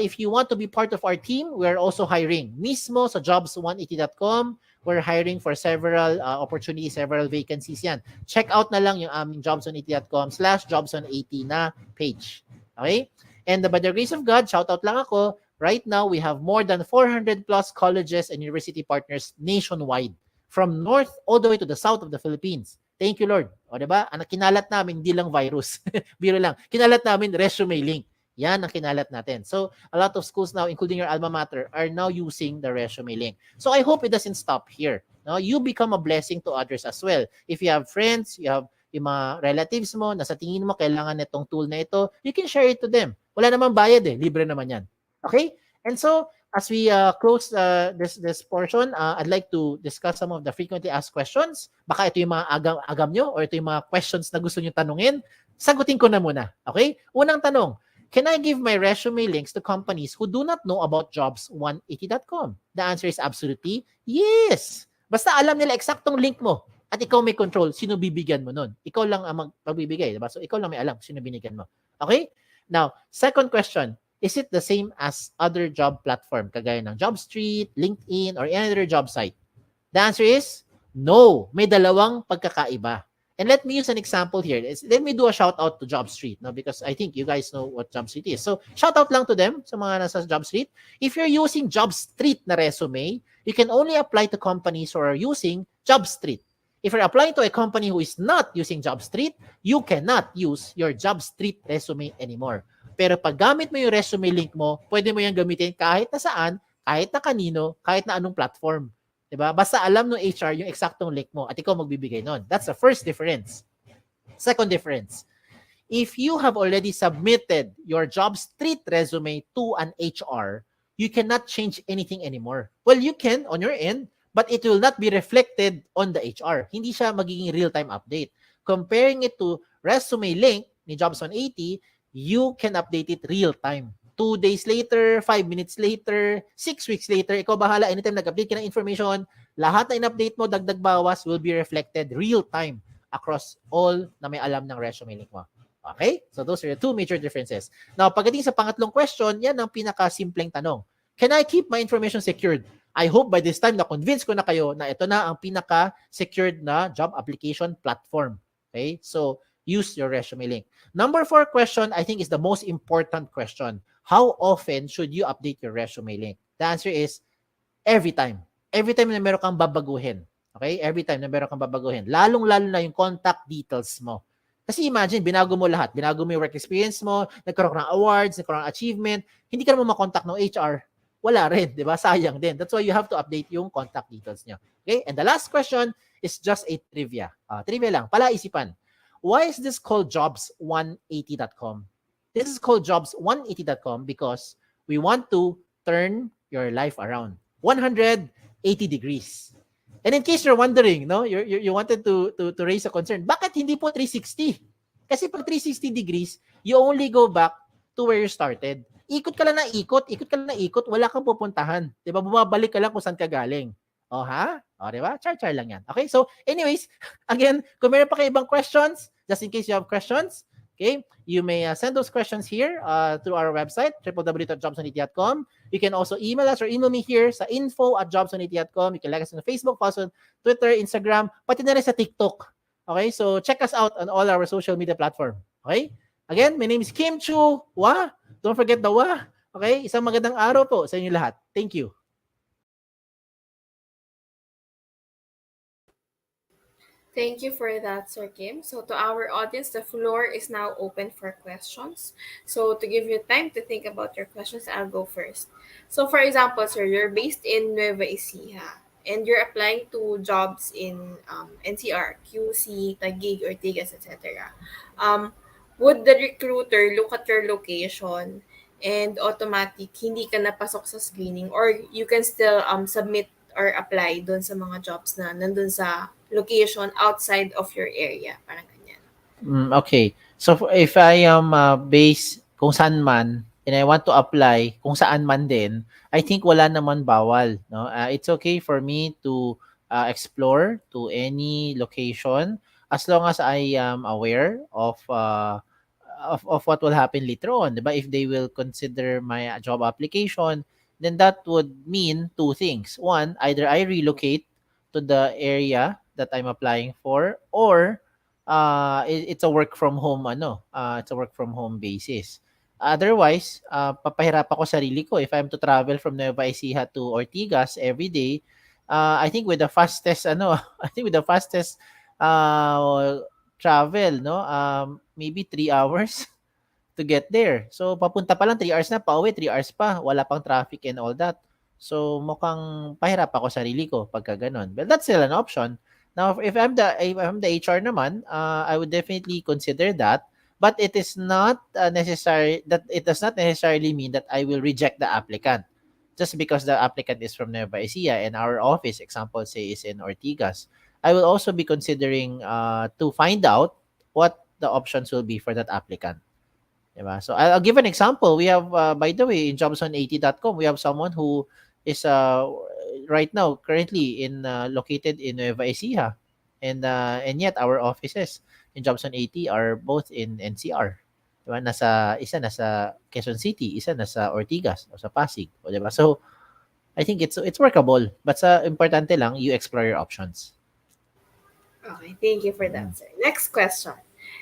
if you want to be part of our team, we're also hiring. Mismo sa jobs180.com, we're hiring for several opportunities, several vacancies yan. Check out na lang yung aming jobs180.com/jobs180 na page. Okay? And by the grace of God, shout out lang ako, right now we have more than 400 plus colleges and university partners nationwide from north all the way to the south of the Philippines. Thank you, Lord. O, diba? Ang kinalat namin, hindi lang virus. Biro lang. Kinalat namin resume link. Yan ang kinalat natin. So, a lot of schools now, including your alma mater, are now using the resume link. So, I hope it doesn't stop here. No? You become a blessing to others as well. If you have friends, you have yung mga relatives mo, na sa tingin mo, kailangan nitong tool na ito, you can share it to them. Wala namang bayad eh. Libre naman yan. Okay? And so, as we close this portion, I'd like to discuss some of the frequently asked questions. Baka ito yung mga agam nyo or ito yung mga questions na gusto nyo tanungin. Sagutin ko na muna. Okay? Unang tanong, can I give my resume links to companies who do not know about jobs180.com? The answer is absolutely yes. Basta alam nila eksaktong link mo at ikaw may control, sino bibigyan mo nun. Ikaw lang ang magbibigay. Diba? So, ikaw lang may alam sino binigyan mo. Okay? Now, second question, is it the same as other job platform kagaya ng JobStreet, LinkedIn, or any other job site? The answer is no. May dalawang pagkakaiba. And let me use an example here. Let me do a shout out to JobStreet, no? Because I think you guys know what JobStreet is. So, shout out lang to them sa mga nasa JobStreet. If you're using JobStreet na resume, you can only apply to companies who are using JobStreet. If you're applying to a company who is not using JobStreet, you cannot use your JobStreet resume anymore. Pero pag gamit mo yung resume link mo, pwede mo yung gamitin kahit na saan, kahit na kanino, kahit na anong platform. Diba? Basta alam ng HR yung eksaktong link mo at ikaw magbibigay nun. That's the first difference. Second difference, if you have already submitted your JobStreet resume to an HR, you cannot change anything anymore. Well, you can on your end, but it will not be reflected on the HR. Hindi siya magiging real-time update. Comparing it to resume link ni Jobs 180, you can update it real-time. 2 days later, 5 minutes later, 6 weeks later, ikaw bahala, anytime nag-update ka ng information, lahat na in-update mo, dagdag bawas, will be reflected real-time across all na may alam ng resume link mo. Okay? So those are the two major differences. Now, pagdating sa pangatlong question, yan ang pinaka-simpleng tanong. Can I keep my information secured? I hope by this time na-convince ko na kayo na ito na ang pinaka-secured na job application platform. Okay? So, use your resume link. Number 4 question, I think is the most important question. How often should you update your resume link? The answer is every time. Every time na meron kang babaguhin. Okay? Every time na meron kang babaguhin. Lalong-lalo na yung contact details mo. Kasi imagine, binago mo lahat. Binago mo yung work experience mo, nagkaroon ka ng awards, nagkaroon ng achievement, hindi ka naman makontakt ng HR. Wala rin, di ba? Sayang din. That's why you have to update yung contact details niyo. Okay? And the last question is just a trivia. Trivia lang, palaisipan. Why is this called jobs180.com? This is called jobs180.com because we want to turn your life around. 180 degrees. And in case you're wondering, no, you wanted to raise a concern, bakit hindi po 360? Kasi pag 360 degrees, you only go back to where you started. Ikot ka lang na ikot, ikot ka lang na ikot, wala kang pupuntahan. 'Di ba? Bumabalik ka lang kung saan ka galing. Oh, ha? O, 'di ba? Char-char lang 'yan. Okay? So, anyways, again, kung meron pa kayo ibang questions, just in case you have questions, okay, you may send those questions here through our website, www.jobsonity.com. You can also email us or email me here sa info@jobsonity.com. You can like us on Facebook, also Twitter, Instagram, pati na rin sa TikTok. Okay, so check us out on all our social media platform. Okay? Again, my name is Kim Chu. Wa? Don't forget the wa. Okay? Isang magandang araw po sa inyo lahat. Thank you. Thank you for that, Sir Kim. So, to our audience, the floor is now open for questions. So, to give you time to think about your questions, I'll go first. So, for example, sir, you're based in Nueva Ecija and you're applying to jobs in NCR, QC, Taguig, Ortigas, etc. Um, would the recruiter look at your location and automatic hindi ka napasok sa screening, or you can still submit or apply doon sa mga jobs na nandun sa location outside of your area? Parang ganyan. Okay. So if I am based kung saan man and I want to apply kung saan man din, I think wala naman bawal, no? It's okay for me to explore to any location as long as I am aware of what will happen later on, 'di ba? If they will consider my job application, then that would mean two things. One, either I relocate to the area that I'm applying for, or it's a work from home it's a work from home basis. Otherwise, papahirap ako sarili ko if I'm to travel from Nueva Ecija to Ortigas every day. I think with the fastest I think with the fastest travel, no, maybe 3 hours to get there. So papunta pa lang 3 hours na, pauwi 3 hours pa, wala pang traffic and all that. So mukhang pahirap ako sarili ko pagka ganun. Well, that's still an option. Now, if I'm the HR naman, I would definitely consider that. But it is not necessary that it does not necessarily mean that I will reject the applicant just because the applicant is from Nueva Ecija and our office, example, say, is in Ortigas. I will also be considering to find out what the options will be for that applicant. Diba? So I'll give an example. We have, by the way, in jobs180.com, we have someone who is right now currently in located in Nueva Ecija, and yet our offices in Jobs180 are both in NCR. Diba? Isa nasa Quezon City, isa nasa Ortigas o sa Pasig, o diba? So I think it's workable, but sa importante lang you explore your options. Okay, thank you for that, sir. Next question.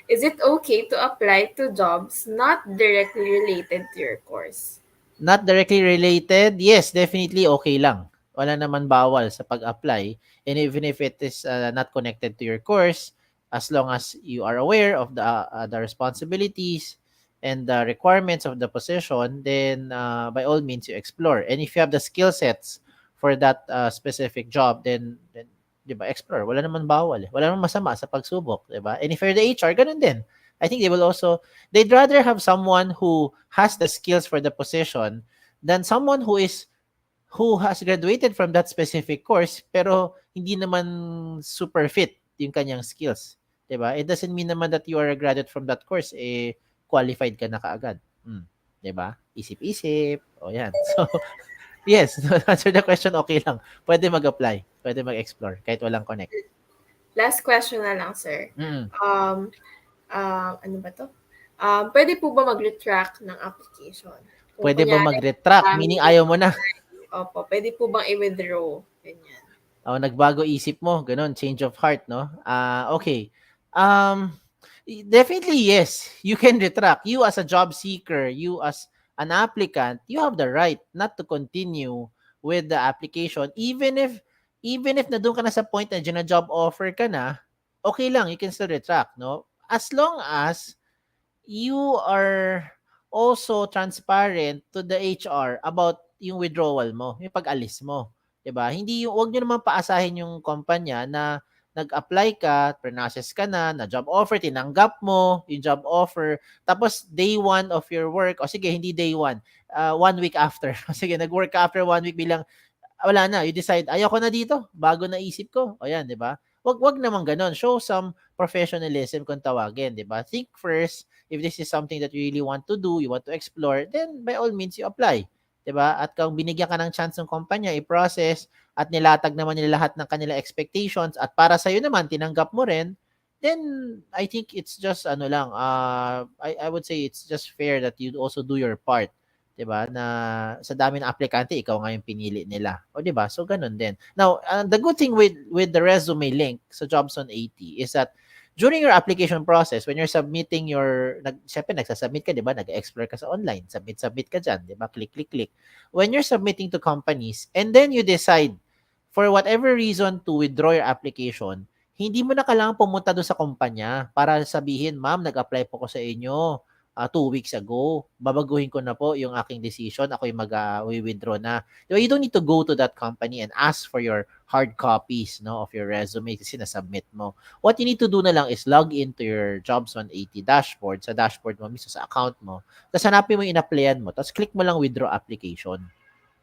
Is it okay to apply to jobs not directly related to your course? Not directly related, yes, definitely okay lang. Wala naman bawal sa pag-apply. And even if it is not connected to your course, as long as you are aware of the responsibilities and the requirements of the position, then by all means you explore. And if you have the skill sets for that specific job, then 'di ba, explore. Wala naman bawal. Wala naman masama sa pagsubok, 'di ba? And if you're the HR, ganun din. I think they'd rather have someone who has the skills for the position than someone who has graduated from that specific course pero hindi naman super fit yung kanyang skills, 'di ba? It doesn't mean naman that you are a graduate from that course qualified ka na kaagad. 'Di ba? Isip-isip. O yan. So yes, to answer the question, okay lang. Pwede mag-apply, pwede mag-explore kahit walang connect. Last question na lang, sir. Mm. Ano ba to? Pwede po ba mag-retract ng application? Kung Pwede ba kunyari, mag-retract? dami Meaning yung ayaw mo na. Opo, pwede po bang i-withdraw? Ganyan. Nagbago isip mo, ganun, change of heart, no? Okay. Um, Definitely yes, you can retract. You as a job seeker, you as an applicant, you have the right not to continue with the application even if na doon ka na sa point na dyan na job offer ka na, okay lang, you can still retract, no? As long as you are also transparent to the HR about yung withdrawal mo, yung pag-alis mo, 'di ba? Hindi yung wag niyo naman paasahin yung kumpanya na nag-apply ka, process ka na job offer, tinanggap mo yung job offer, tapos day one of your work, o sige, hindi day one, 1 week after, o sige, nag-work ka after 1 week, bilang wala na, you decide, ayoko na dito, bago na isip ko. O yan, di ba? Wag naman ganun. Show some professionalism kung tawagin, di ba? Think first, if this is something that you really want to do, you want to explore, then by all means, you apply. Di ba? At kung binigyan ka ng chance ng kumpanya, i-process, at nilatag naman nila lahat ng kanila expectations, at para sa'yo naman, tinanggap mo rin, then I think it's just ano lang, I would say it's just fair that you also do your part, 'di ba? Na sa dami ng aplikante, ikaw nga yung pinili nila. O 'di ba? So ganun din. Now, the good thing with the resume link sa Jobs on 80 is that during your application process, when you're submitting syempre nagsasubmit ka, 'di ba? Nag-explore ka sa online, submit ka diyan, 'di ba? Click. When you're submitting to companies and then you decide for whatever reason to withdraw your application, hindi mo na kailangan pumunta doon sa kumpanya para sabihin, "Ma'am, nag-apply po ko sa inyo 2 weeks ago. Babaguhin ko na po yung aking decision. Ako yung withdraw na." Diba? You don't need to go to that company and ask for your hard copies, no, of your resume kasi na-submit mo. What you need to do na lang is log into your Jobs 180 dashboard, sa dashboard mo mismo, sa account mo. Tapos hanapin mo yung in-applyan mo. Tapos click mo lang withdraw application.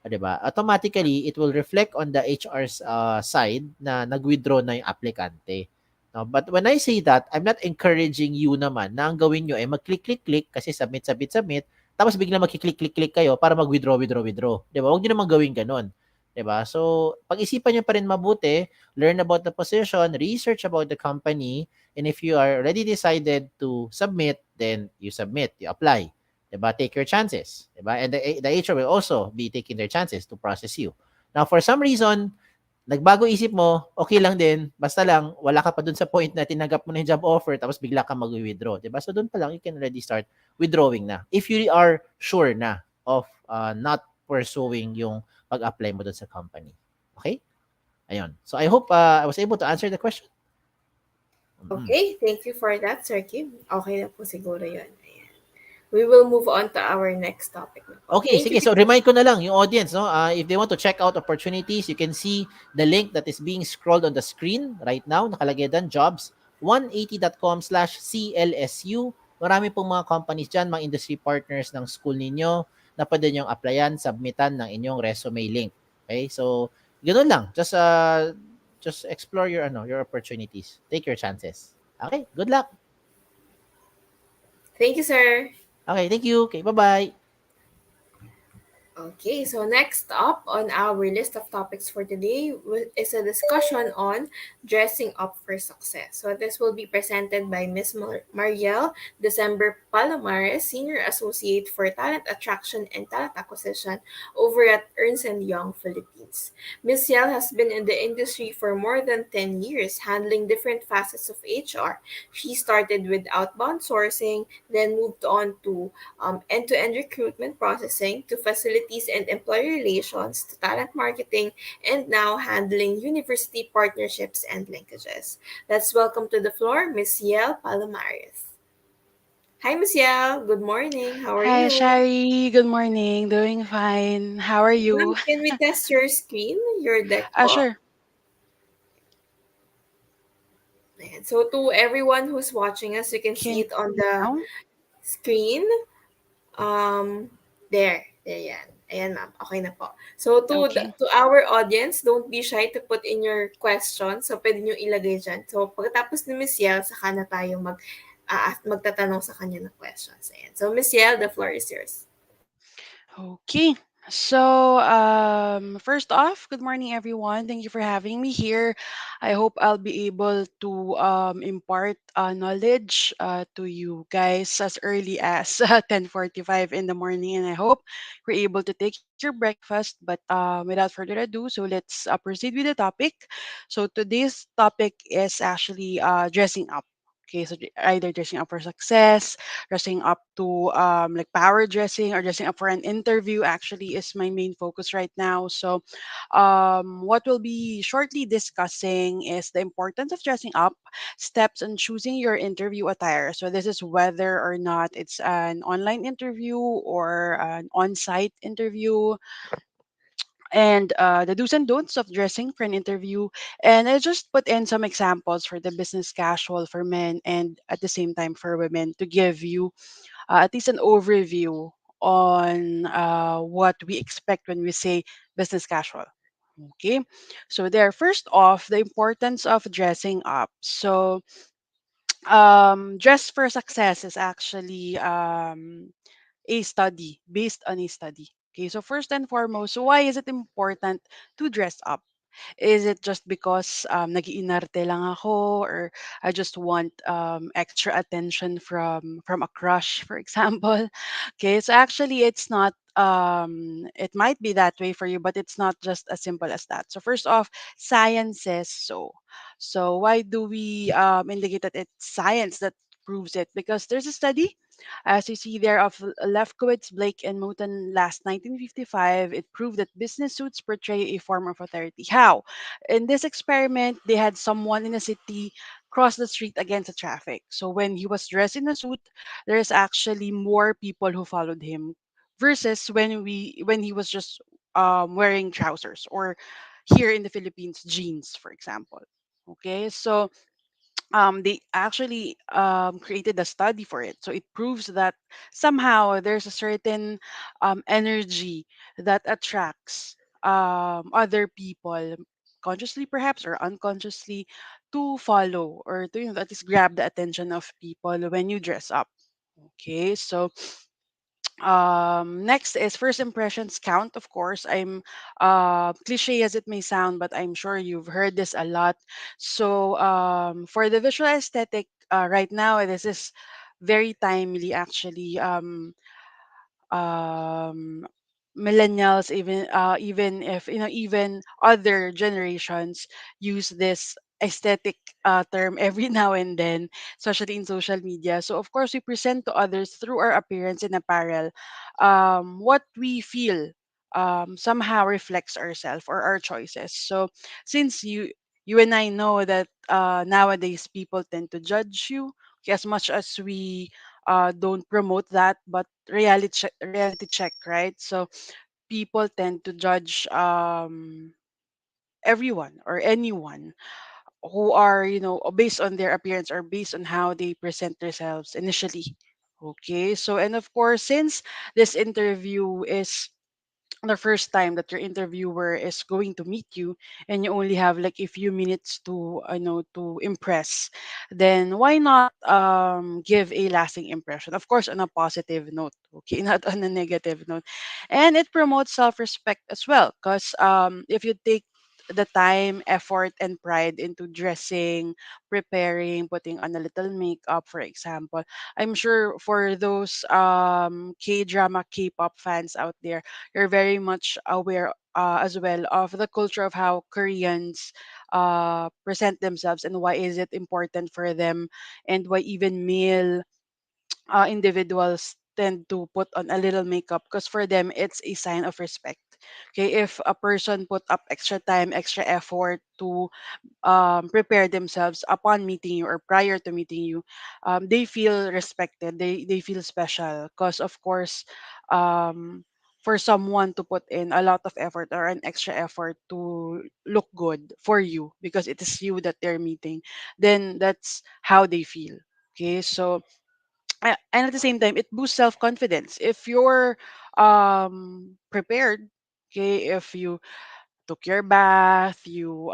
'Di ba? Automatically, it will reflect on the HR's side na nag-withdraw na yung aplikante. No, but when I say that, I'm not encouraging you naman na ang gawin nyo ay mag-click kasi submit, tapos biglang mag-click kayo para mag-withdraw. 'Di ba? Huwag niyo naman gawin ganun. 'Di ba? So, pag-isipan niyo pa rin mabuti, learn about the position, research about the company, and if you are already decided to submit, then you submit, you apply. 'Di ba? Take your chances, 'di ba? And the HR will also be taking their chances to process you. Now, for some reason, nagbago isip mo, okay lang din, basta lang wala ka pa dun sa point na tinanggap mo na yung job offer tapos bigla ka mag-withdraw, 'di ba? So doon pa lang you can already start withdrawing na. If you are sure na of not pursuing yung pag-apply mo dun sa company. Okay? Ayun. So I hope I was able to answer the question. Mhm. Okay, thank you for that, Sir Kim. Okay na po siguro yun. Ayan. We will move on to our next topic na po. Okay, Thank you. sige. So remind ko na lang yung audience, no? If they want to check out opportunities, you can see the link that is being scrolled on the screen right now. Nakalagay doon, jobs180.com/CLSU. Marami pong mga companies dyan, mga industry partners ng school ninyo na pwede nyong applyan, submitan ng inyong resume link. Okay? So, ganoon lang. Just explore your opportunities. Take your chances. Okay? Good luck. Thank you, sir. Okay, thank you. Okay, bye-bye. Okay, so next up on our list of topics for today is a discussion on dressing up for success. So this will be presented by Miss Mariel December Palomares, Senior Associate for Talent Attraction and Talent Acquisition over at Ernst and Young Philippines. Miss Yel has been in the industry for more than 10 years, handling different facets of HR. She started with outbound sourcing, then moved on to end-to-end recruitment processing, to facilities and employee relations, to talent marketing, and now handling university partnerships and linkages. Let's welcome to the floor Miss Yel Palomares. Hi, Miss Yel. Good morning. How are Hi, you? Shari. Good morning. Doing fine. How are Ma'am, you? can we test your screen, your deck po? Sure. Ayan. So to everyone who's watching us, you can Can see you it on hear me the now? screen. There yan. Ayan, ma'am. Okay na po. So, Okay. to our audience, don't be shy to put in your questions. So, pwede nyo ilagay dyan. So, pagkatapos ni Miss Yel, saka na tayo magtatanong sa kanya ng questions. Ayan. So, Miss Yel, the floor is yours. Okay. First off, good morning, everyone. Thank you for having me here. I hope I'll be able to impart knowledge to you guys as early as 10:45 in the morning, and I hope you're able to take your breakfast. But without further ado, so let's proceed with the topic. So today's topic is actually dressing up. Okay, so either dressing up for success, dressing up to like power dressing, or dressing up for an interview actually is my main focus right now. So what we'll be shortly discussing is the importance of dressing up, steps on choosing your interview attire. So this is whether or not it's an online interview or an on-site interview, and the do's and don'ts of dressing for an interview. And I just put in some examples for the business casual for men and at the same time for women to give you at least an overview on what we expect when we say business casual. Okay, so there, first off, the importance of dressing up. So, dress for success is actually a study based on a study. Okay, so first and foremost, why is it important to dress up? Is it just because nag-iinarte lang ako, or I just want extra attention from a crush, for example? Okay, so actually it's not it might be that way for you, but it's not just as simple as that. So first off, science says so. So why do we indicate that it's science that proves it? Because there's a study, as you see there, of Lefkowitz, Blake, and Moulton last 1955. It proved that business suits portray a form of authority. How? In this experiment, they had someone in a city cross the street against the traffic. So when he was dressed in a suit, there's actually more people who followed him versus when he was just wearing trousers, or here in the Philippines, jeans, for example. Okay, so they actually created a study for it. So it proves that somehow there's a certain energy that attracts other people, consciously perhaps or unconsciously, to follow or to, at least grab the attention of people when you dress up. Okay, so next is first impressions count. Of course, I'm cliche as it may sound, but I'm sure you've heard this a lot. So for the visual aesthetic, right now this is very timely actually. Um, Millennials, even if even other generations use this aesthetic term every now and then, especially in social media. So of course we present to others through our appearance and apparel what we feel somehow reflects ourselves or our choices. So since you and I know that nowadays people tend to judge you, okay, as much as we don't promote that, but reality check, right? So people tend to judge everyone or anyone who are, based on their appearance or based on how they present themselves initially. Okay, so and of course, since this interview is the first time that your interviewer is going to meet you, and you only have like a few minutes to to impress, then why not give a lasting impression, of course on a positive note, okay, not on a negative note. And it promotes self-respect as well, because if you take the time, effort, and pride into dressing, preparing, putting on a little makeup, for example, I'm sure for those K-drama, K-pop fans out there, you're very much aware as well of the culture of how Koreans present themselves and why is it important for them, and why even male individuals tend to put on a little makeup, because for them it's a sign of respect. Okay, if a person put up extra time, extra effort to prepare themselves upon meeting you or prior to meeting you, they feel respected. They feel special because, of course, for someone to put in a lot of effort or an extra effort to look good for you because it is you that they're meeting, then that's how they feel. Okay, so and at the same time, it boosts self confidence if you're prepared. Okay, if you took your bath, you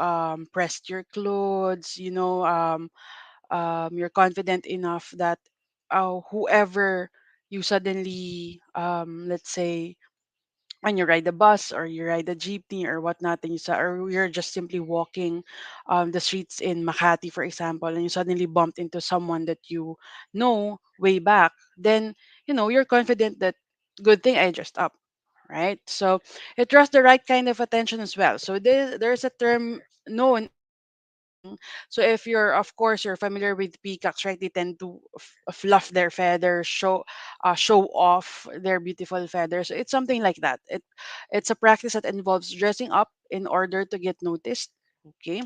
pressed your clothes, you're confident enough that whoever you suddenly, let's say, when you ride the bus or you ride the jeepney or whatnot, and or you're just simply walking the streets in Makati, for example, and you suddenly bumped into someone that you know way back, then you're confident that good thing I dressed up, right? So it draws the right kind of attention as well. So there's a term known as peacocking. So if you're, of course, you're familiar with peacocks, right? They tend to fluff their feathers, show off their beautiful feathers. So it's something like that. It's a practice that involves dressing up in order to get noticed. Okay,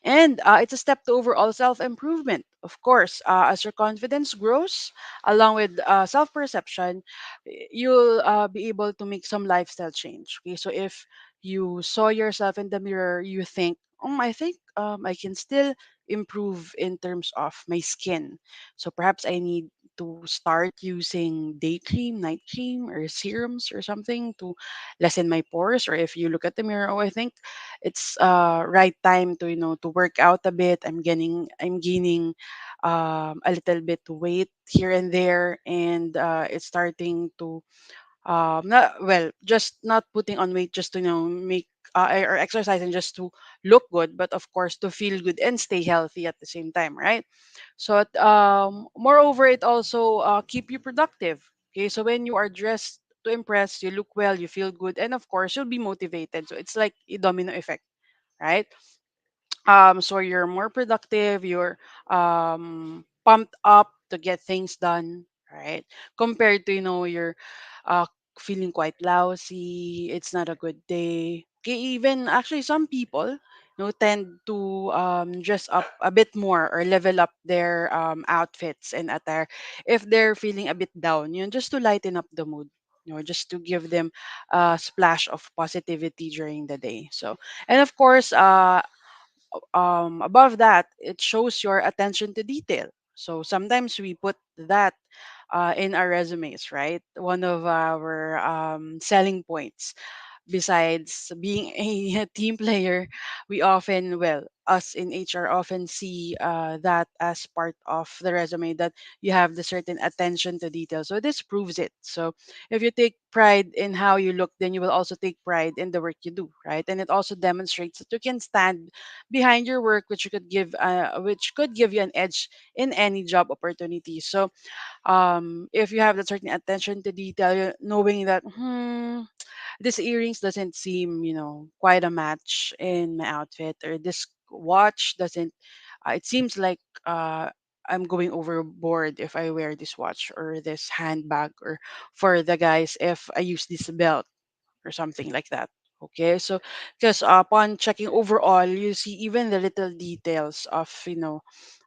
and it's a step to overall self improvement. Of course, as your confidence grows, along with self perception, you'll be able to make some lifestyle change. Okay, so if you saw yourself in the mirror, you think, I think I can still improve in terms of my skin. So perhaps I need to start using day cream, night cream, or serums or something to lessen my pores. Or if you look at the mirror, I think it's right time to to work out a bit. I'm gaining a little bit weight here and there, and it's starting to not well, just not putting on weight just to make or exercising just to look good, but of course to feel good and stay healthy at the same time, right? So moreover, it also keep you productive. Okay, so when you are dressed to impress, you look well, you feel good, and of course you'll be motivated. So it's like a domino effect, right? So you're more productive, you're pumped up to get things done, right? Compared to you're uh feeling quite lousy, it's not a good day. Okay, even actually some people tend to dress up a bit more or level up their outfits and attire if they're feeling a bit down, just to lighten up the mood, just to give them a splash of positivity during the day. So, and of course, above that, it shows your attention to detail. So sometimes we put that in our resumes, right? One of our selling points, besides being a team player, we often, well, us in HR often see that as part of the resume, that you have the certain attention to detail. So this proves it. So if you take pride in how you look, then you will also take pride in the work you do, right? And it also demonstrates that you can stand behind your work, which could give you an edge in any job opportunity. So if you have that certain attention to detail, knowing that this earrings doesn't seem quite a match in my outfit, or this watch doesn't it seems like I'm going overboard if I wear this watch, or this handbag, or for the guys if I use this belt or something like that. Okay, so because upon checking overall, you see even the little details of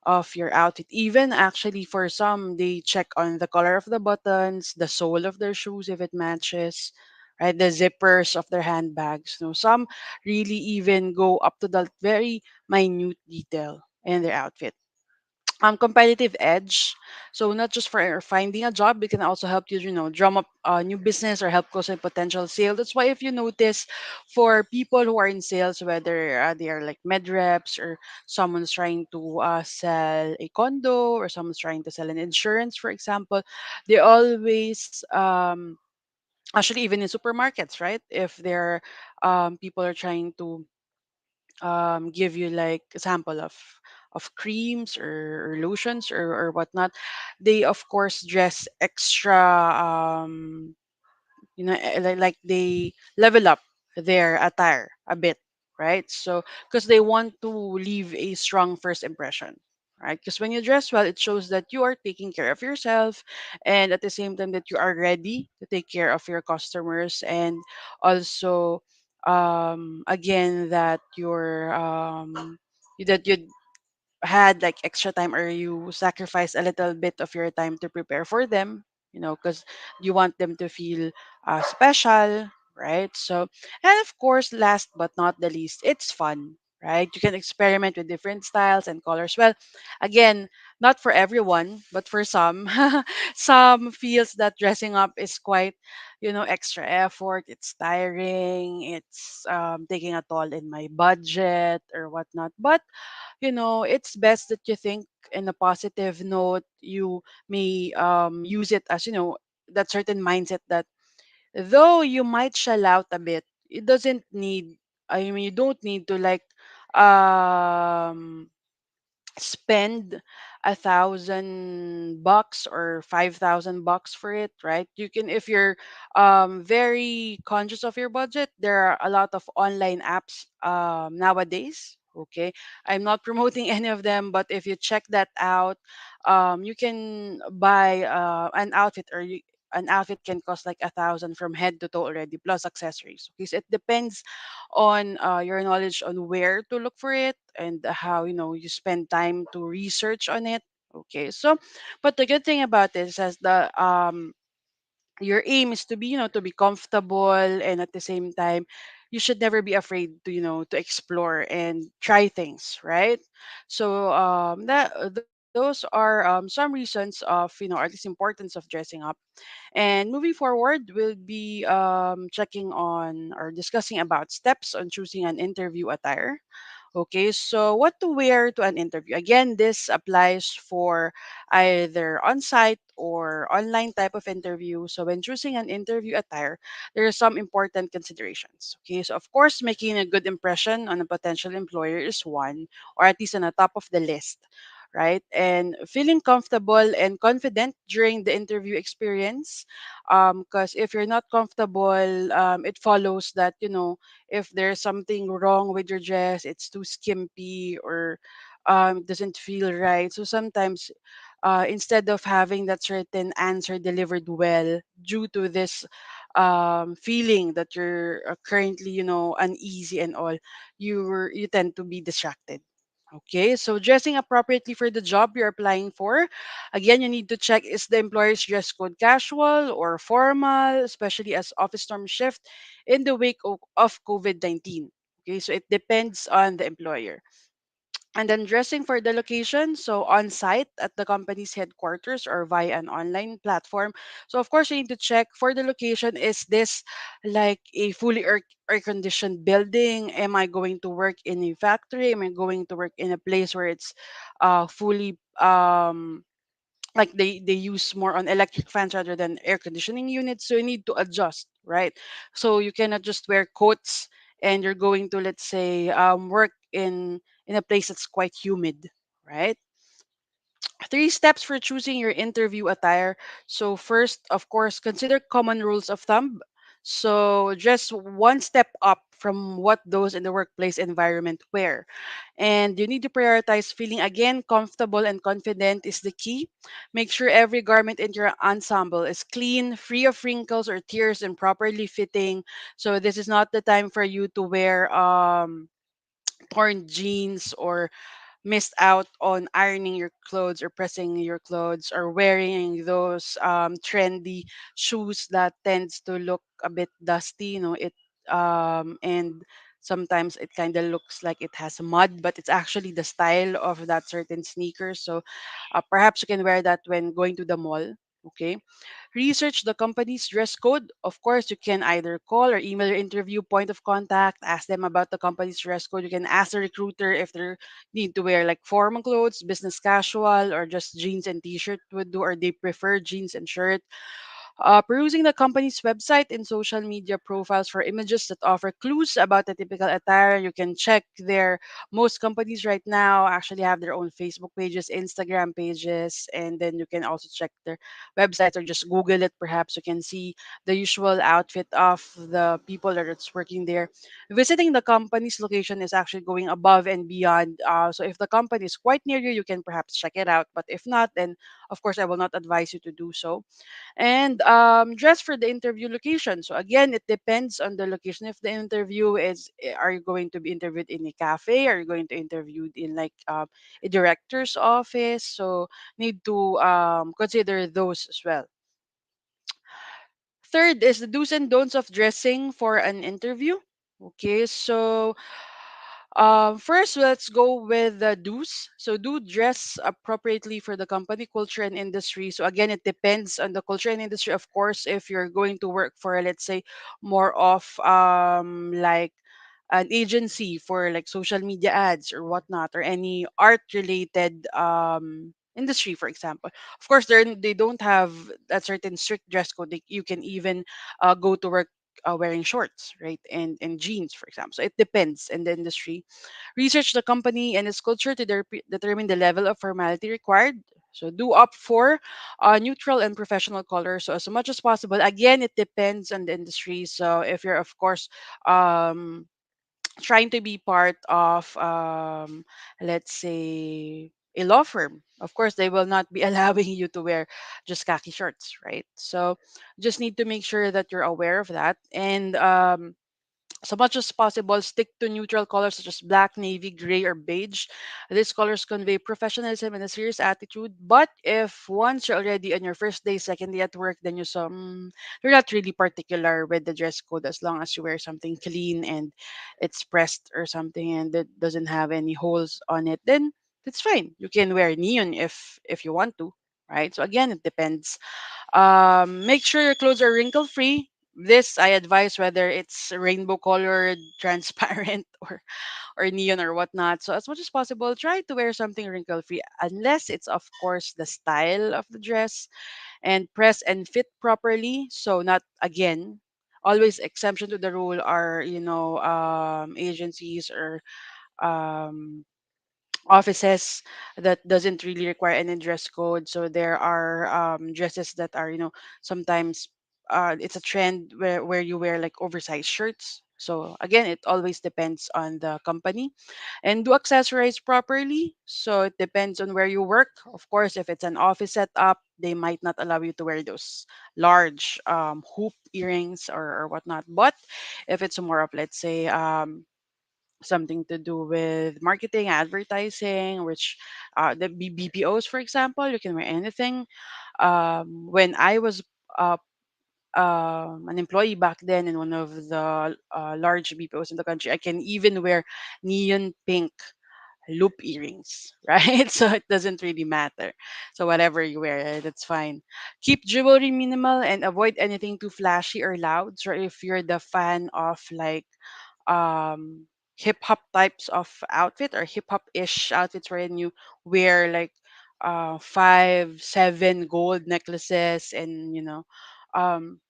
of your outfit. Even actually, for some, they check on the color of the buttons, the sole of their shoes if it matches, right? The zippers of their handbags. Some really even go up to the very minute detail in their outfit. Competitive edge. So not just for finding a job, it can also help you, drum up new business or help close a potential sale. That's why if you notice, for people who are in sales, whether they are like med reps, or someone's trying to sell a condo, or someone's trying to sell an insurance, for example, they always actually, even in supermarkets, right? If there people are trying to give you like a sample of creams, or lotions, or whatnot, they of course dress extra, like they level up their attire a bit, right? So because they want to leave a strong first impression, right? Because when you dress well, it shows that you are taking care of yourself, and at the same time that you are ready to take care of your customers, and also again that you had like extra time, or you sacrifice a little bit of your time to prepare for them, because you want them to feel special, right? So, and of course, last but not the least, it's fun, right? You can experiment with different styles and colors. Well, again, not for everyone, but for some, some feels that dressing up is quite, extra effort. It's tiring. It's taking a toll in my budget or whatnot. But it's best that you think in a positive note. You may use it as, that certain mindset that though you might shell out a bit, it doesn't need, I mean, you don't need to like um spend $1,000 or $5,000 for it, right? You can, if you're very conscious of your budget, there are a lot of online apps nowadays. Okay, I'm not promoting any of them, but if you check that out, you can buy an outfit, an outfit can cost like 1,000 from head to toe already, plus accessories. Okay, so it depends on your knowledge on where to look for it, and how you spend time to research on it. Okay, so but the good thing about this is the your aim is to be to be comfortable, and at the same time you should never be afraid to, to explore and try things, right? So those are some reasons of, at least importance of dressing up. And moving forward, we'll be checking on or discussing about steps on choosing an interview attire. Okay, so what to wear to an interview? Again, this applies for either on-site or online type of interview. So when choosing an interview attire, there are some important considerations. Okay, so of course, making a good impression on a potential employer is one, or at least on the top of the list, right? And feeling comfortable and confident during the interview experience, because if you're not comfortable, it follows that, if there's something wrong with your dress, it's too skimpy or it doesn't feel right. So sometimes, instead of having that certain answer delivered well, due to this feeling that you're currently, uneasy and all, you tend to be distracted. Okay, so dressing appropriately for the job you're applying for. Again, you need to check, is the employer's dress code casual or formal, especially as office storm shift in the wake of COVID-19. Okay, so it depends on the employer. And then dressing for the location, so on site at the company's headquarters or via an online platform. So of course you need to check for the location, is this like a fully air conditioned building? Am I going to work in a factory? Am I going to work in a place where it's fully like they use more on electric fans rather than air conditioning units, so you need to adjust, right? So you cannot just wear coats and you're going to, let's say, work in a place that's quite humid, right? Three steps for choosing your interview attire. So first, of course, consider common rules of thumb. So just one step up from what those in the workplace environment wear. And you need to prioritize feeling, again, comfortable and confident is the key. Make sure every garment in your ensemble is clean, free of wrinkles or tears, and properly fitting. So this is not the time for you to wear torn jeans or missed out on ironing your clothes or pressing your clothes or wearing those trendy shoes that tends to look a bit dusty, it and sometimes it kind of looks like it has mud, but it's actually the style of that certain sneaker. So perhaps you can wear that when going to the mall. Okay, research the company's dress code. Of course, you can either call or email your interview point of contact, ask them about the company's dress code. You can ask the recruiter if they need to wear like formal clothes, business casual, or just jeans and t-shirt would do, or they prefer jeans and shirt. Perusing the company's website and social media profiles for images that offer clues about the typical attire. You can check their, most companies right now actually have their own Facebook pages, Instagram pages, and then you can also check their websites or just Google it. Perhaps you can see the usual outfit of the people that it's working there. Visiting the company's location is actually going above and beyond. So if the company is quite near you, you can perhaps check it out. But if not, then of course I will not advise you to do so. And dress for the interview location. So again, it depends on the location. If the interview is, are you going to be interviewed in a cafe? Are you going to interviewed in like a director's office? So need to consider those as well. Third is the do's and don'ts of dressing for an interview. Okay, so first, let's go with the do's. So, do dress appropriately for the company culture and industry. So, again, it depends on the culture and industry. Of course, if you're going to work for, let's say, more of like an agency for like social media ads or whatnot, or any art related industry, for example, of course they don't have a certain strict dress code. You can even go to work wearing shorts, right, and jeans, for example. So it depends in the industry. Research the company and its culture to determine the level of formality required. So do opt for neutral and professional color. So as much as possible, again, it depends on the industry. So if you're, of course, um, trying to be part of, let's say, a law firm, of course they will not be allowing you to wear just khaki shirts, right? So just need to make sure that you're aware of that. And So much as possible, stick to neutral colors such as black, navy, gray, or beige. These colors convey professionalism and a serious attitude. But if once you're already on your first day, second day at work, then you're not really particular with the dress code as long as you wear something clean and it's pressed or something and it doesn't have any holes on it, then that's fine. You can wear neon if you want to, right? So again, it depends. Make sure your clothes are wrinkle free. This I advise whether it's rainbow colored, transparent, or neon or whatnot. So as much as possible, try to wear something wrinkle free, unless it's of course the style of the dress and press and fit properly. So not again. Always exception to the rule are agencies or um, offices that doesn't really require any dress code. So there are dresses that are sometimes it's a trend where you wear like oversized shirts. So again, it always depends on the company. And do accessorize properly. So it depends on where you work. Of course, if it's an office setup, they might not allow you to wear those large hoop earrings or whatnot. But if it's more of, let's say, something to do with marketing, advertising, which the BPOs, for example, you can wear anything. When I was uh, an employee back then in one of the large BPOs in the country, I can even wear neon pink loop earrings, right? So it doesn't really matter. So whatever you wear, that's fine. Keep jewelry minimal and avoid anything too flashy or loud. So if you're the fan of like hip hop types of outfit or hip hop ish outfits wherein you wear like 5, 7 gold necklaces and um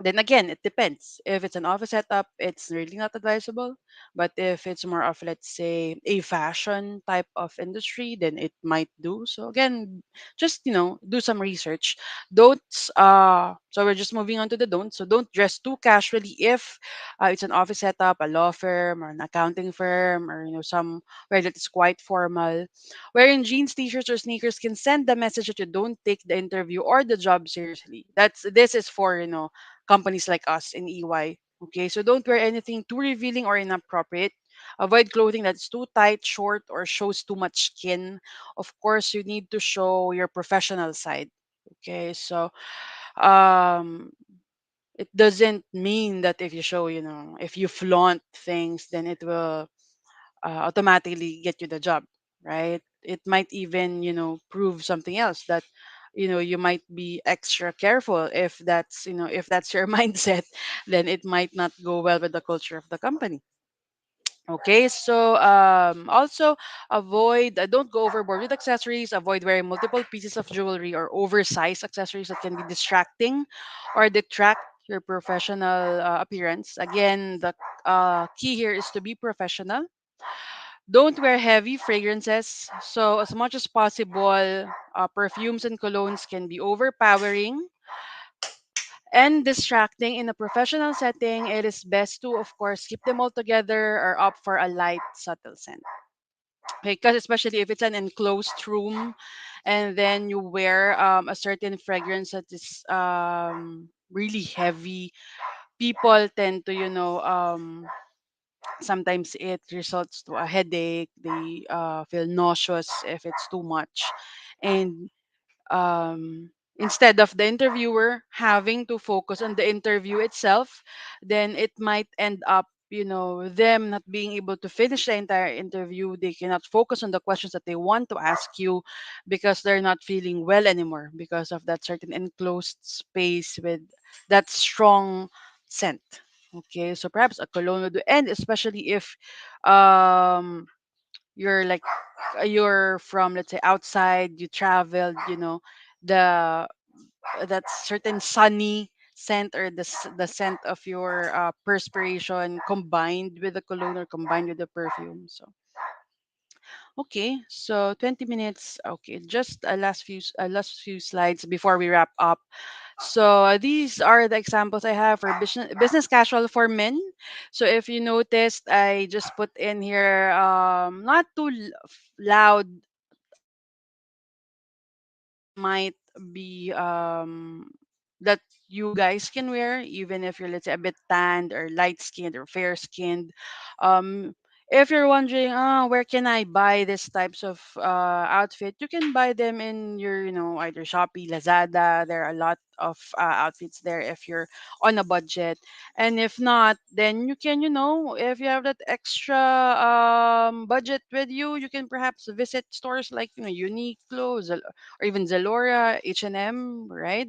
then again, it depends. If it's an office setup, it's really not advisable. But if it's more of, let's say, a fashion type of industry, then it might do. So again, just do some research. Don't. So we're just moving on to the don't. So don't dress too casually if it's an office setup, a law firm, or an accounting firm, or somewhere that is quite formal. Wearing jeans, t-shirts, or sneakers can send the message that you don't take the interview or the job seriously. This is for companies like us in EY. Okay, so don't wear anything too revealing or inappropriate. Avoid clothing that's too tight, short, or shows too much skin. Of course, you need to show your professional side. Okay, so um, it doesn't mean that if you show, if you flaunt things, then it will automatically get you the job, right? It might even, prove something else that, you might be extra careful if that's your mindset, then it might not go well with the culture of the company. Okay, so also don't go overboard with accessories. Avoid wearing multiple pieces of jewelry or oversized accessories that can be distracting or detract your professional appearance. Again, the key here is to be professional. Don't wear heavy fragrances. So, as much as possible, perfumes and colognes can be overpowering and distracting in a professional setting. It is best to, of course, keep them all together or opt for a light, subtle scent. Okay, because especially if it's an enclosed room and then you wear a certain fragrance that is really heavy, people tend to, sometimes it results to a headache. They feel nauseous if it's too much. And instead of the interviewer having to focus on the interview itself, then it might end up, them not being able to finish the entire interview. They cannot focus on the questions that they want to ask you because they're not feeling well anymore because of that certain enclosed space with that strong scent. Okay, so perhaps a cologne would do, and especially if um you're like you're from, let's say, outside, you traveled, the that certain sunny scent or the scent of your perspiration combined with the cologne or combined with the perfume. So okay, so 20 minutes. Okay, just a last few slides before we wrap up. So these are the examples I have for business casual for men. So if you noticed, I just put in here not too loud might be that you guys can wear, even if you're, let's say, a bit tanned or light skinned or fair skinned. Um, if you're wondering, where can I buy these types of outfit, you can buy them in your, either Shopee, Lazada. There are a lot of outfits there if you're on a budget. And if not, then you can, if you have that extra budget with you, you can perhaps visit stores like, Uniqlo, or even Zalora, H&M, right?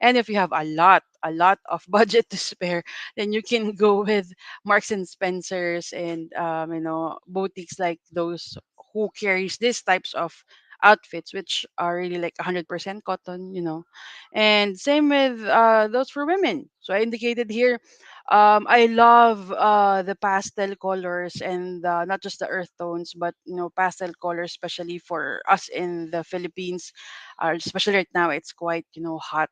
And if you have a lot of budget to spare, then you can go with Marks and Spencers and boutiques like those who carries these types of outfits, which are really like 100% cotton. And same with those for women. So I indicated here, I love the pastel colors, and not just the earth tones, but pastel colors, especially for us in the Philippines. Especially right now, it's quite hot.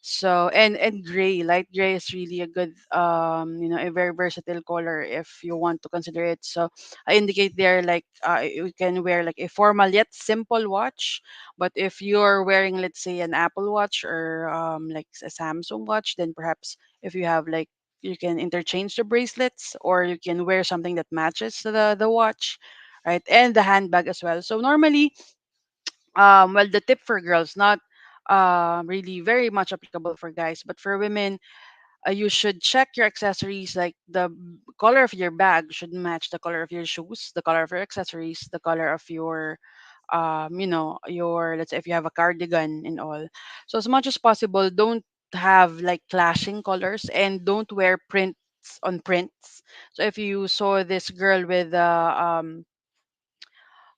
So and gray, light gray is really a good a very versatile color if you want to consider it. So I indicate there, like, you can wear like a formal yet simple watch, but if you're wearing, let's say, an Apple Watch or like a Samsung watch, then perhaps if you have like, you can interchange the bracelets, or you can wear something that matches the watch, right? And the handbag as well. So normally, well, the tip for girls, not really very much applicable for guys, but for women, you should check your accessories, like color of your bag should match the color of your shoes, the color of your accessories, the color of your let's say, if you have a cardigan and all. So as much as possible, don't have like clashing colors, and don't wear prints on prints. So if you saw this girl with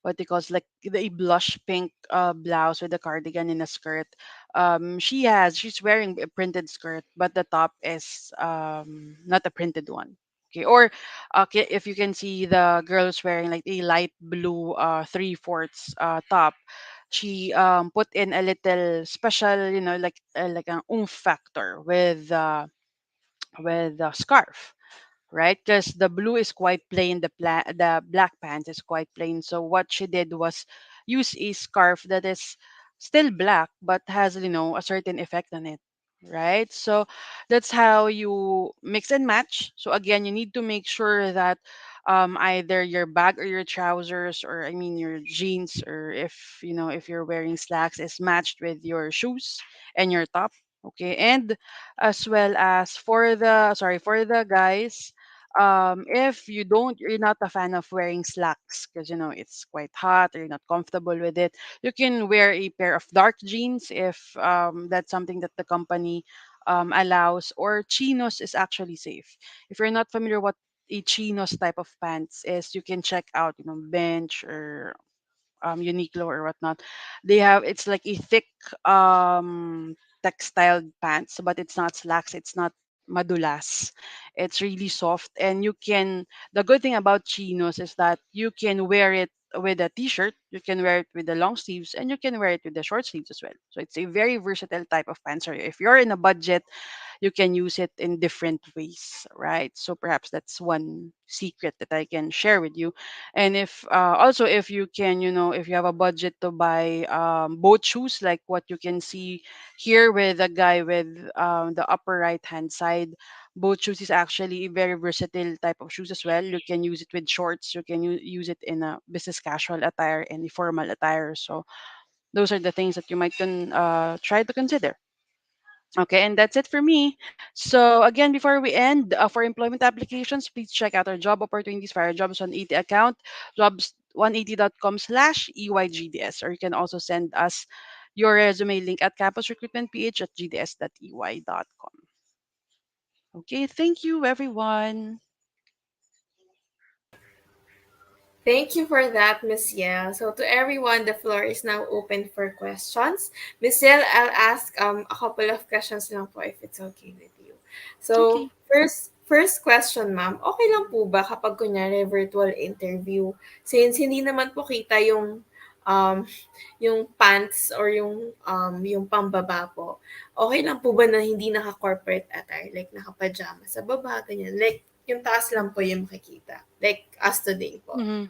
what they call like the blush pink blouse with a cardigan and a skirt. She's wearing a printed skirt, but the top is not a printed one. Okay, or okay, if you can see the girl's wearing like a light blue 3/4 top, she put in a little special, like an oomph factor with the scarf, right? Because the blue is quite plain, the black pants is quite plain. So what she did was use a scarf that is still black but has, a certain effect on it, right? So that's how you mix and match. So again, you need to make sure that either your bag or your trousers, or I mean your jeans, or if you're wearing slacks, is matched with your shoes and your top. Okay, and as well as for the guys, if you're not a fan of wearing slacks, because it's quite hot, or you're not comfortable with it, you can wear a pair of dark jeans if that's something that the company allows, or chinos is actually safe. If you're not familiar what a chinos type of pants is, you can check out Bench or Uniqlo or whatnot. It's like a thick textile pants, but it's not slacks, it's not madulas. It's really soft, and the good thing about chinos is that you can wear it with a t-shirt, you can wear it with the long sleeves, and you can wear it with the short sleeves as well. So it's a very versatile type of pants. Or if you're in a budget, you can use it in different ways, right? So perhaps that's one secret that I can share with you. And if also, if you can, if you have a budget to buy both shoes, like what you can see here with a guy with the upper right hand side, both shoes is actually a very versatile type of shoes as well. You can use it with shorts, you can use it in a business casual attire and a formal attire. So those are the things that you might try to consider. Okay, and that's it for me. So again, before we end, for employment applications, please check out our job opportunities for our Jobs 180 account, jobs180.com/EYGDS, or you can also send us your resume link at campusrecruitmentph@gds.ey.com. Okay, thank you everyone. Thank you for that, Miss Yel. So to everyone, the floor is now open for questions. Miss Yel, I'll ask a couple of questions lang po if it's okay with you. So Okay. first question, ma'am. Okay lang po ba kapag kunyari virtual interview, since hindi naman po kita um yung pants or yung pambaba po. Okay lang po ba na hindi naka-corporate attire, like naka-pajama sa baba, ganyan. Like yung taas lang po yung makikita. Like us today po. hmm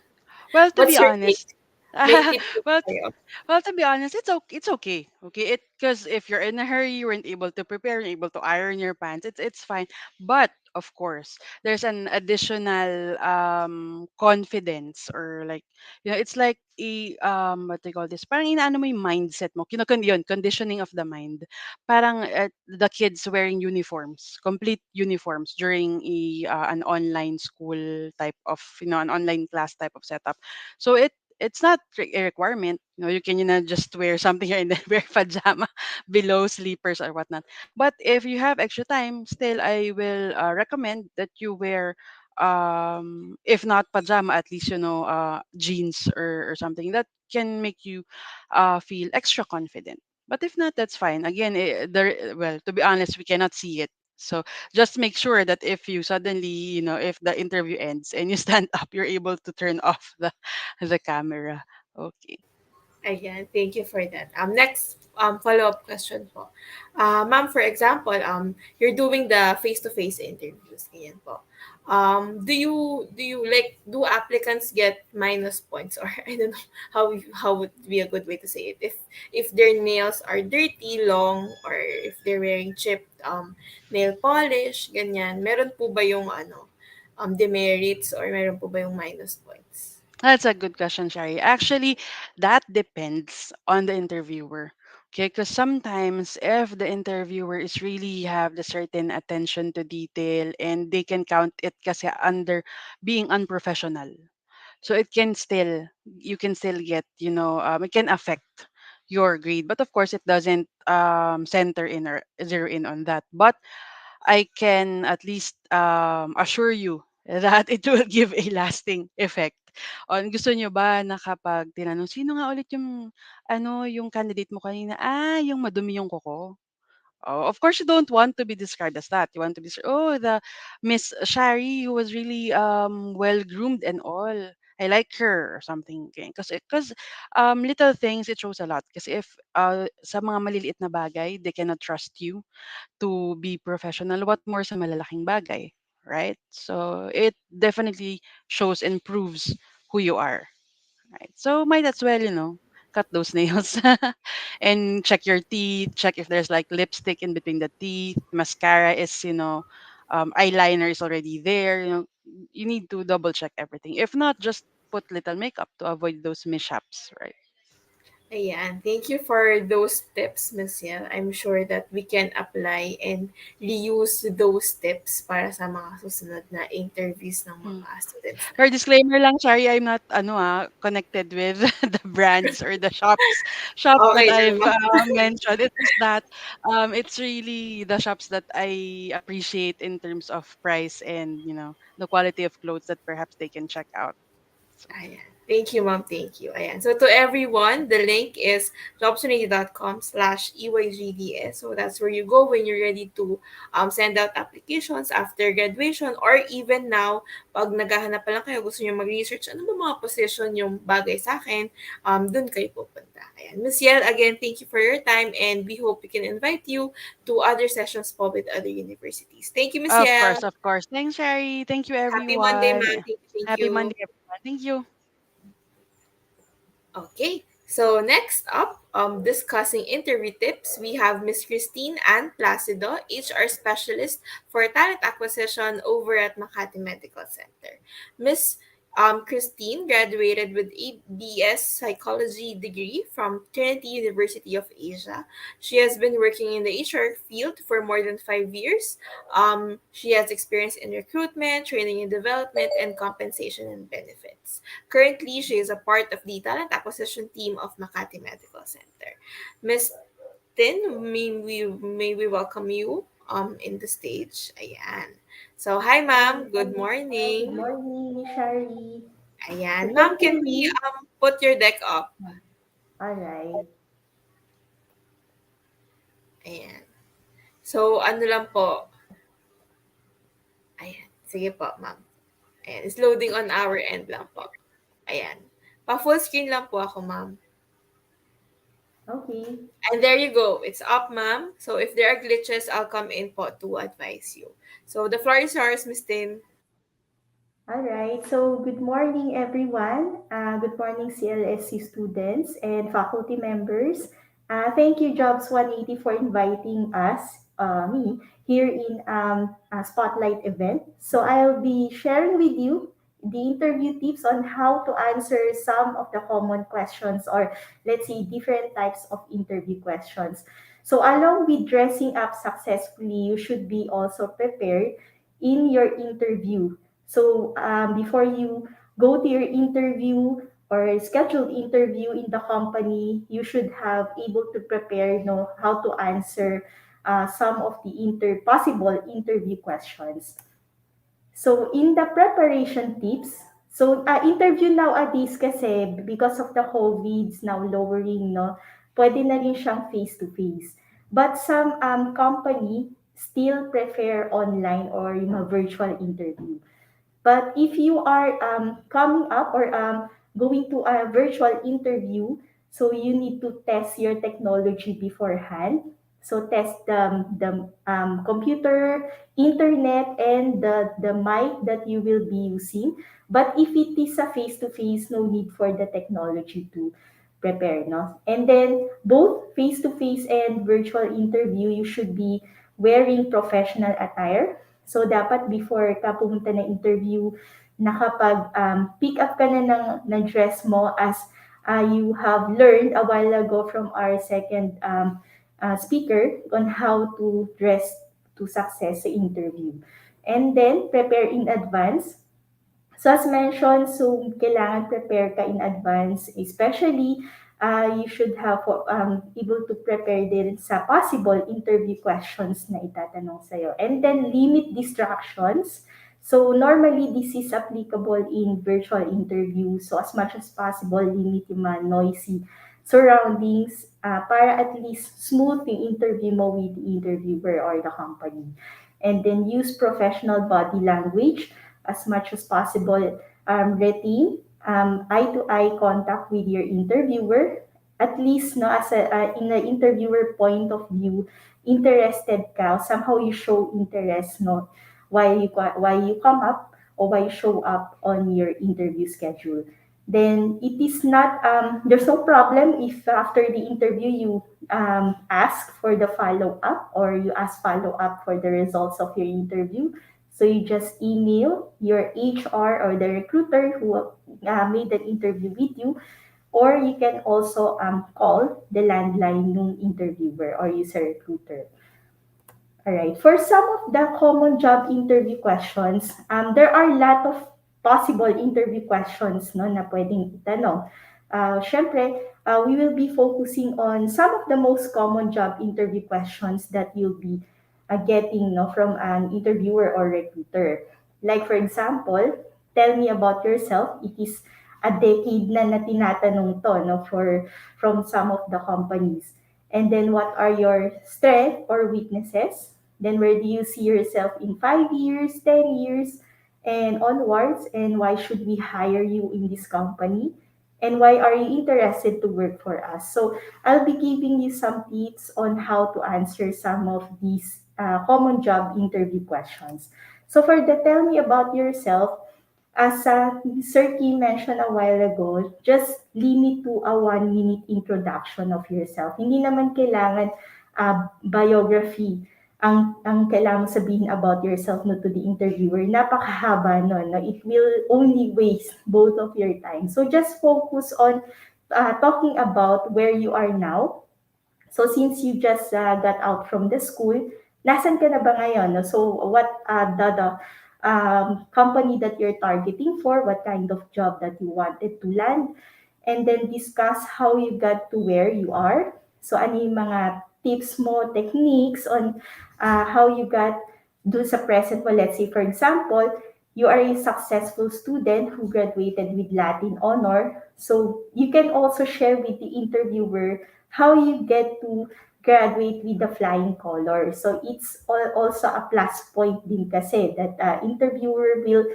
Well, to be What's your honest, take? May tip po well, tayo. well, to be honest, it's okay. Okay, it because if you're in a hurry, you weren't able to prepare, you're able to iron your pants. It's fine. But of course, there's an additional confidence, or like, it's like a what they call this. Parang inaano mo yung mindset mo. Yun, conditioning of the mind. Parang the kids wearing uniforms, complete uniforms during an online school type of, an online class type of setup. So it's not a requirement. You can, just wear something here and then wear pajama below, sleepers or whatnot. But if you have extra time, still I will recommend that you wear, if not pajama, at least, jeans, or something that can make you feel extra confident. But if not, that's fine. Again, well, to be honest, we cannot see it. So just make sure that if you suddenly, if the interview ends and you stand up, you're able to turn off the camera. Okay. Ayan, thank you for that. Next, follow-up question po. Ma'am, for example, you're doing the face-to-face interviews, ganyan po. Do applicants get minus points, or I don't know how would be a good way to say it, if their nails are dirty, long, or if they're wearing chipped nail polish, ganyan. Meron po ba yung demerits, or meron po ba yung minus points? That's a good question, Shari. Actually, that depends on the interviewer. Okay, because sometimes if the interviewer is really have the certain attention to detail, and they can count it kasi under being unprofessional. So you can still get, it can affect your grade. But of course, it doesn't center in or zero in on that. But I can at least assure you that it will give a lasting effect. Gusto nyo ba na kapag tinanong, sino nga ulit yung, yung candidate mo kanina? Yung madumi yung kuko. Oh, of course, you don't want to be described as that. You want to be, the Miss Shari, who was really well groomed and all. I like her or something. Because little things, it shows a lot. Kasi if sa mga maliliit na bagay, they cannot trust you to be professional, what more sa malalaking bagay, right? So it definitely shows and proves who you are, right? So might as well, cut those nails and check your teeth, check if there's like lipstick in between the teeth, mascara is, eyeliner is already there, you need to double check everything. If not, just put little makeup to avoid those mishaps, right? Ayan. Thank you for those tips, Miss Yel. I'm sure that we can apply and reuse those tips para sa mga susunod na interviews ng Hmm. mga students For natin. disclaimer lang, sorry, I'm not connected with the brands or the shops that Okay lang I've ba? mentioned. It's just that it's really the shops that I appreciate in terms of price and, the quality of clothes that perhaps they can check out. So, Ayan. Thank you, ma'am. Thank you. Ayan. So to everyone, the link is jobsonity.com/EYGDS. So that's where you go when you're ready to send out applications after graduation, or even now, pag naghahanap pa lang kayo, gusto nyo mag-research, ano ba mga position yung bagay sa akin, dun kayo pupunta. Ayan. Ms. Yel, again, thank you for your time, and we hope we can invite you to other sessions po with other universities. Thank you, Ms. of Yel. course, of course. Thanks, Sherry. Thank you, Happy Monday, everyone. ma'am. Thank you. Thank Happy you. Monday, everyone. Thank you. Okay, so next up, discussing interview tips, we have Miss Krystyn and Placido, HR specialist for talent acquisition over at Makati Medical Center. Miss Krystyn graduated with a BS Psychology degree from Trinity University of Asia. She has been working in the HR field for more than 5 years. She has experience in recruitment, training and development, and compensation and benefits. Currently, she is a part of the talent acquisition team of Makati Medical Center. Miss Tin, may we welcome you in the stage. Ayan. So, hi ma'am. Good Good morning. morning, Miss Shari. Ayan. You can Ma'am, hear can we me? put your deck up? Alright. Ayan. So, ano lang po. Ayan. Sige po, ma'am. Ayan. It's loading on our end lang po. Ayan. Pa-full screen lang po ako, ma'am. Okay. And there you go. It's up, ma'am. So if there are glitches, I'll come in po to advise you. So the floor is yours, Miss Tin. All right. So, good morning, everyone. Good morning, CLSU students and faculty members. Thank you, Jobs 180, for inviting us, me, here in a spotlight event. So, I'll be sharing with you the interview tips on how to answer some of the common questions, or let's say different types of interview questions. So, along with dressing up successfully, you should be also prepared in your interview. So before you go to your interview or scheduled interview in the company, you should have able to prepare, how to answer some of the possible interview questions. So in the preparation tips, so interview nowadays kasi because of the COVID's now lowering, no, pwede na rin siyang face-to-face. But some company still prefer online or virtual interview. But if you are coming up or going to a virtual interview, so you need to test your technology beforehand. So test the computer, internet, and the mic that you will be using. But if it is a face-to-face, no need for the technology to prepare, no? And then both face-to-face and virtual interview, you should be wearing professional attire. So, dapat before ka pumunta ng interview, nakapag-pick up ka na ng dress mo as you have learned a while ago from our second speaker on how to dress to success sa interview. And then, prepare in advance. So as mentioned, so kailangan prepare ka in advance, especially you should have able to prepare din sa possible interview questions na itatanong sa'yo. And then limit distractions. So normally this is applicable in virtual interview. So as much as possible, limit yung mga noisy surroundings para at least smooth yung interview mo with the interviewer or the company. And then use professional body language as much as possible. Retain eye-to-eye contact with your interviewer. At least, no, as in the interviewer point of view, interested ka. Somehow you show interest, no, why you come up or why you show up on your interview schedule. Then it is not there's no problem if after the interview you ask for the follow up or you ask follow up for the results of your interview. So you just email your HR or the recruiter who made the interview with you, or you can also call the landline ng interviewer or user recruiter. All right. For some of the common job interview questions, there are a lot of possible interview questions, no, na pwedeng itanong. Syempre, we will be focusing on some of the most common job interview questions that you'll be getting, no, from an interviewer or recruiter. Like for example, tell me about yourself. It is a decade na tinatanong to, no, from some of the companies. And then what are your strengths or weaknesses? Then where do you see yourself in 5 years, 10 years, and onwards? And why should we hire you in this company? And why are you interested to work for us? So I'll be giving you some tips on how to answer some of these common job interview questions. So for the tell me about yourself, as Sir Kim mentioned a while ago, just limit to a 1 minute introduction of yourself. Hindi naman kailangan biography ang kailangan sabihin about yourself, no, to the interviewer. Napakahaba nun. No? It will only waste both of your time. So just focus on talking about where you are now. So since you just got out from the school, nasan ka na ba ngayon? No? So what the company that you're targeting for, what kind of job that you wanted to land, and then discuss how you got to where you are. So ano yung mga tips mo, techniques on how you got do sa present mo. Let's say, for example, you are a successful student who graduated with Latin honor. So you can also share with the interviewer how you get to graduate with the flying color. So it's also a plus point din kasi that interviewer will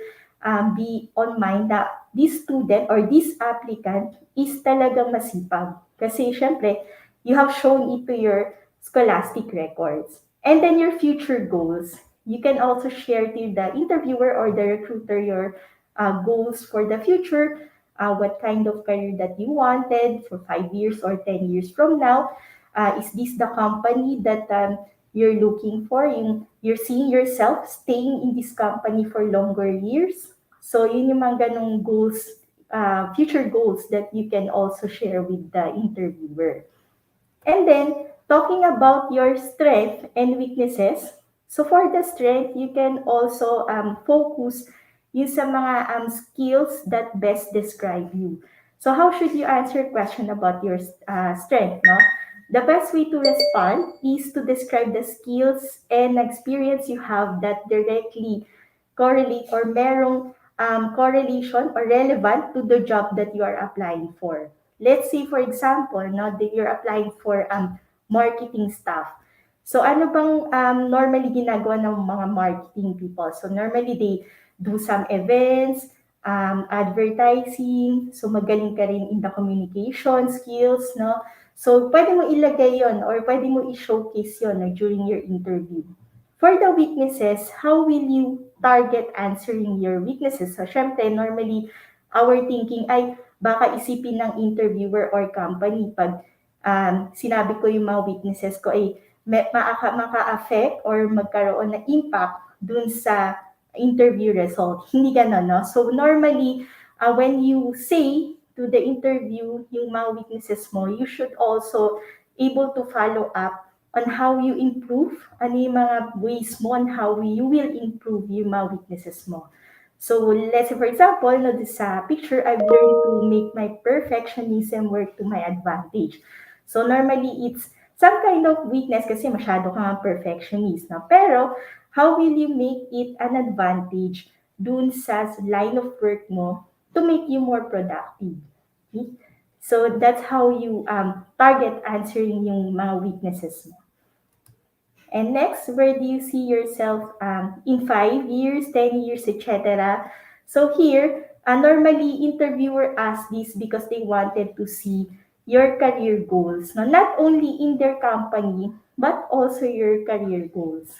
be on mind that this student or this applicant is talagang masipag. Kasi syempre, you have shown it to your scholastic records. And then your future goals. You can also share to the interviewer or the recruiter your goals for the future, what kind of career that you wanted for 5 years or 10 years from now. Is this the company that you're looking for? You're seeing yourself staying in this company for longer years? So yun yung mga ganong goals, future goals that you can also share with the interviewer. And then, talking about your strength and weaknesses. So for the strength, you can also focus yung sa mga skills that best describe you. So how should you answer a question about your strength, no? The best way to respond is to describe the skills and experience you have that directly correlate or merong correlation or relevant to the job that you are applying for. Let's say, for example, no, that you're applying for marketing staff. So, ano bang normally ginagawa ng mga marketing people? So, normally they do some events, advertising. So, magaling ka rin in the communication skills, no? So, pwede mo ilagay yon or pwede mo i-showcase yon no, during your interview. For the weaknesses, how will you target answering your weaknesses? So, syempre, normally, our thinking ay baka isipin ng interviewer or company pag sinabi ko yung mga weaknesses ko ay maka-affect or magkaroon ng impact dun sa interview result. Hindi ganon, no? So, normally, when you say to the interview yung mga weaknesses mo, you should also able to follow up on how you improve, ano yung mga ways mo on how you will improve yung mga weaknesses mo. So, let's say for example, no, this picture, I've learned to make my perfectionism work to my advantage. So, normally, it's some kind of weakness kasi masyado kang perfectionist. No? Pero, how will you make it an advantage dun sa line of work mo to make you more productive? Okay? So, that's how you target answering yung mga weaknesses mo. And next, where do you see yourself in 5 years, 10 years, etc.? So here, normally interviewer asks this because they wanted to see your career goals. Now, not only in their company, but also your career goals.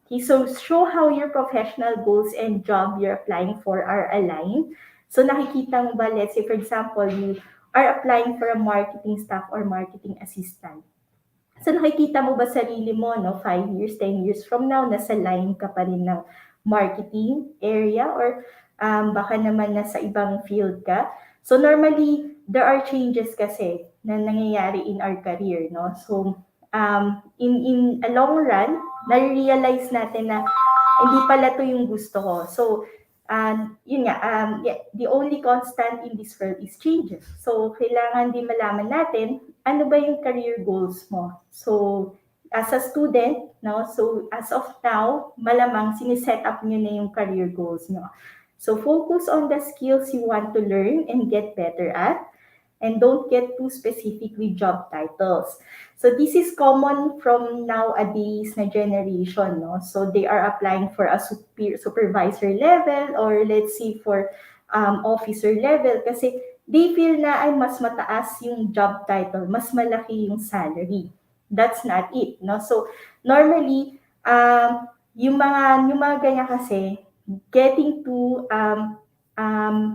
Okay, so show how your professional goals and job you're applying for are aligned. So nakikita mo ba, let's say for example, you are applying for a marketing staff or marketing assistant. So nakikita mo ba sarili mo, no, 5 years, 10 years from now, nasa line ka pa rin ng marketing area or baka naman nasa ibang field ka. So normally, there are changes kasi na nangyayari in our career, no? So in a long run, na-realize natin na hindi pala to yung gusto ko. So yun nga, the only constant in this world is changes. So kailangan din malaman natin ano ba yung career goals mo. So as a student, no, so as of now, malamang siniset up nyo na yung career goals nyo. So focus on the skills you want to learn and get better at, and don't get too specific with job titles. So this is common from nowadays na generation, no? So they are applying for a supervisor level or let's say for officer level kasi they feel na ay mas mataas yung job title, mas malaki yung salary. That's not it, no? So normally yung mga ganyan kasi getting to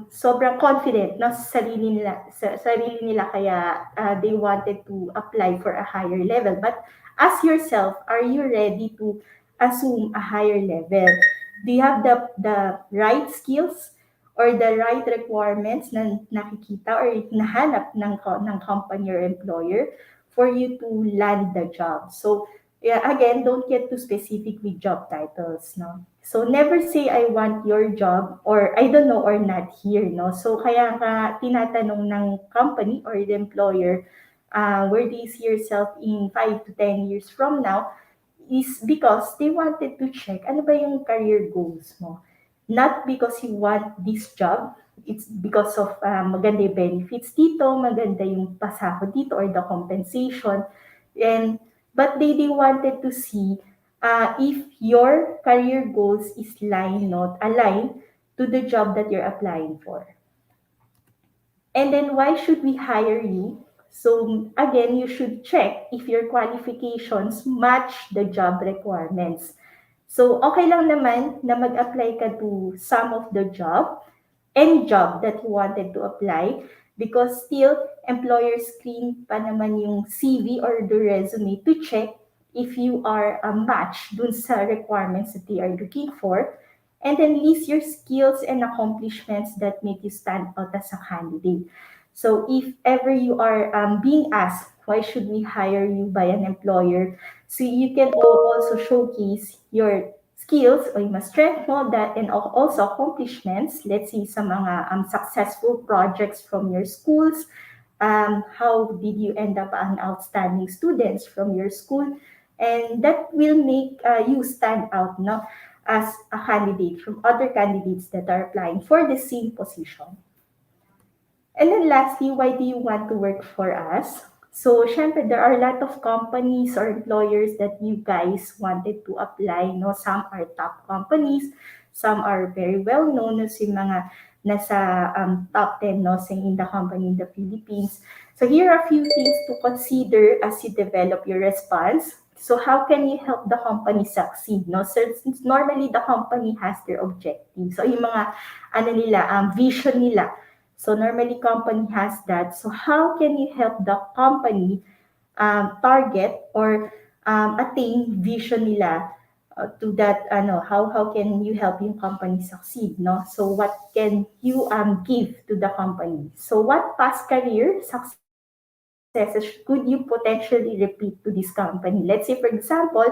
sobrang confident no, sa sarili nila kaya they wanted to apply for a higher level. But ask yourself, are you ready to assume a higher level? Do you have the right skills or the right requirements na nakikita or nahanap ng company or employer for you to land the job? So yeah, again, don't get too specific with job titles, no? So never say I want your job or I don't know or not here, no? So kaya ka tinatanong ng company or the employer, where do you see yourself in 5 to 10 years from now is because they wanted to check ano ba yung career goals mo. Not because you want this job, it's because of maganda yung benefits dito, maganda yung pasahod dito or the compensation. But they wanted to see if your career goals is aligned to the job that you're applying for. And then why should we hire you? So again, you should check if your qualifications match the job requirements. So okay lang naman na mag-apply ka to some of the job, any job that you wanted to apply, because still employer screen pa naman yung CV or the resume to check if you are a match dun sa requirements that they are looking for, and then list your skills and accomplishments that make you stand out as a candidate. So if ever you are being asked, why should we hire you by an employer? So you can also showcase your skills o yung mga strength mo that, and also accomplishments. Let's say sa mga successful projects from your schools. How did you end up an outstanding students from your school? And that will make you stand out, no, as a candidate from other candidates that are applying for the same position. And then lastly, why do you want to work for us? So, syempre, there are a lot of companies or employers that you guys wanted to apply. No? Some are top companies, some are very well known, no? So, yung mga nasa top 10 no, sa in the company in the Philippines. So, here are a few things to consider as you develop your response. So, how can you help the company succeed? No? So, since normally the company has their objective. So, yung mga ano nila, vision nila. So normally company has that. So how can you help the company target or attain vision nila to that how can you help yung company succeed, no? So what can you give to the company? So what past career successes could you potentially repeat to this company? Let's say, for example,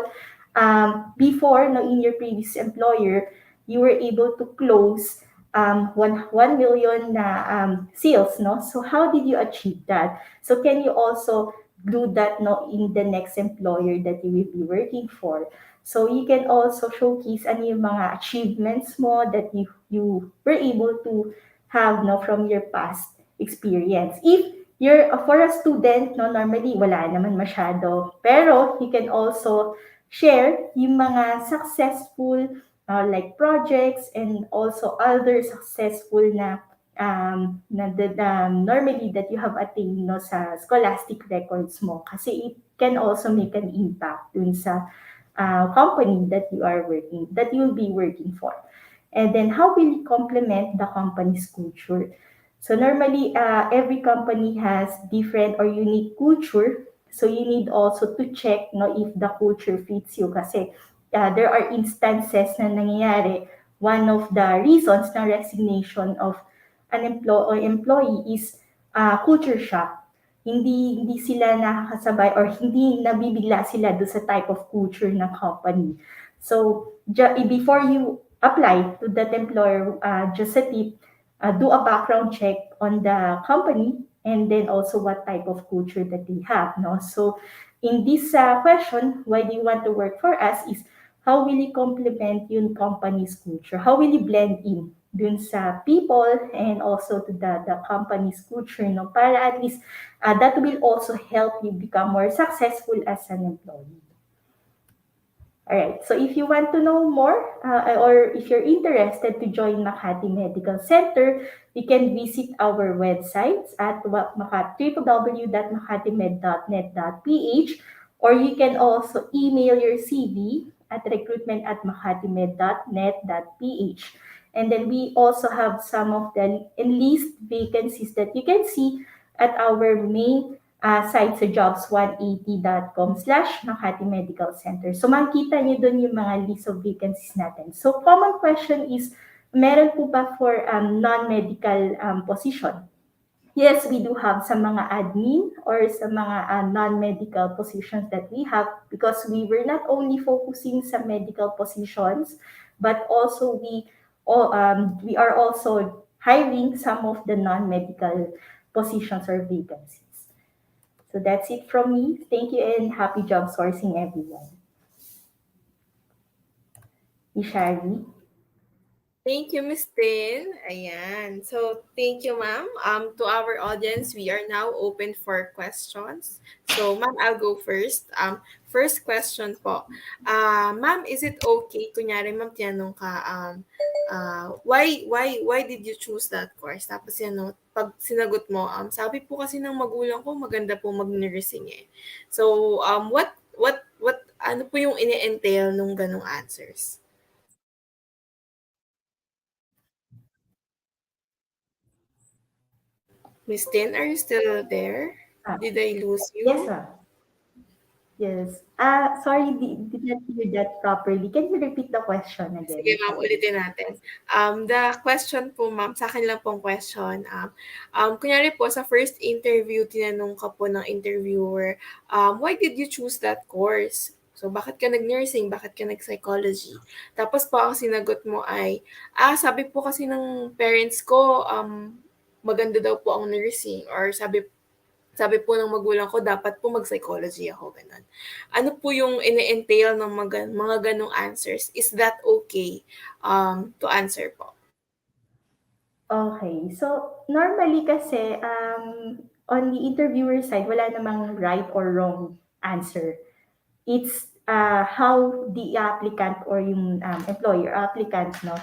before, no, in your previous employer, you were able to close 1 million na sales, no? So how did you achieve that? So can you also do that, no, in the next employer that you will be working for? So you can also showcase ano yung mga achievements mo that you were able to have, no, from your past experience. If you're for a student, no, normally wala naman masyado. Pero you can also share yung mga successful like projects and also other successful normally that you have attained, no, sa scholastic records mo, kasi it can also make an impact dun sa company that you will be working for. And then how will you complement the company's culture? So normally, every company has different or unique culture. So you need also to check, no, if the culture fits you. Kasi there are instances na nangyayari. One of the reasons na resignation of an employee is culture shock. Hindi sila nakakasabay or hindi nabibigla sila do sa type of culture ng company. So before you apply to that employer, just a tip, do a background check on the company, and then also what type of culture that they have, no? So in this question, why do you want to work for us, is how will you complement yung company's culture? How will you blend in dun sa people and also to the company's culture, no? Para at least that will also help you become more successful as an employee. All right. So if you want to know more, or if you're interested to join Makati Medical Center, you can visit our websites at www.makatimed.net.ph, or you can also email your CV at recruitment@makatimed.net.ph. And then we also have some of the enlist vacancies that you can see at our main site sa jobs180.com/Makati Medical Center. So makikita niyo doon yung mga list of vacancies natin. So common question is, meron po ba for non-medical position? Yes, we do have sa mga admin or sa mga non-medical positions that we have, because we were not only focusing sa medical positions, but also we are also hiring some of the non-medical positions or vacancies. So that's it from me. Thank you and happy job sourcing, everyone. Ishari. Thank you, Miss Tin. Ayan. So, thank you, ma'am. To our audience, we are now open for questions. So, ma'am, I'll go first. First question po. Ma'am, is it okay? Kunyari, ma'am, tinanong ka, why did you choose that course? Tapos yan, no, pag sinagot mo, sabi po kasi ng magulang ko, maganda po mag-nursing eh. So, ano po yung ini-entail nung ganong answers? Miss Tin, are you still there? Ah, Did I lose yes, you? ma'am. Yes. Sorry, did not hear that properly. Can you repeat the question Sige again? ma'am, Sorry. ulitin natin. The question po ma'am, sa akin lang pong question. Kunyari po sa first interview, tinanong ka po ng interviewer, why did you choose that course? So, bakit ka nag-nursing? Bakit ka nag-psychology? Tapos po, ang sinagot mo ay, sabi po kasi ng parents ko, maganda daw po ang nursing. Or sabi po ng magulang ko, dapat po mag-psychology ako, gano'n. Ano po yung ine-entail ng mga ganong answers? Is that okay to answer po? Okay. So, normally kasi, on the interviewer side, wala namang right or wrong answer. It's how the applicant or yung employer applicant no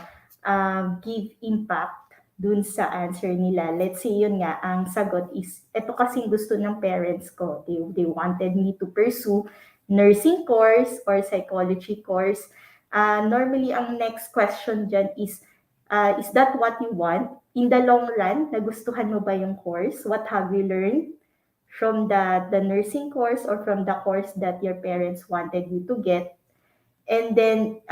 give impact dun sa answer nila. Let's say yun nga, ang sagot is, ito kasing gusto ng parents ko. They wanted me to pursue nursing course or psychology course. Normally, ang next question dyan is that what you want? In the long run, nagustuhan mo ba yung course? What have you learned from the nursing course or from the course that your parents wanted you to get? And then,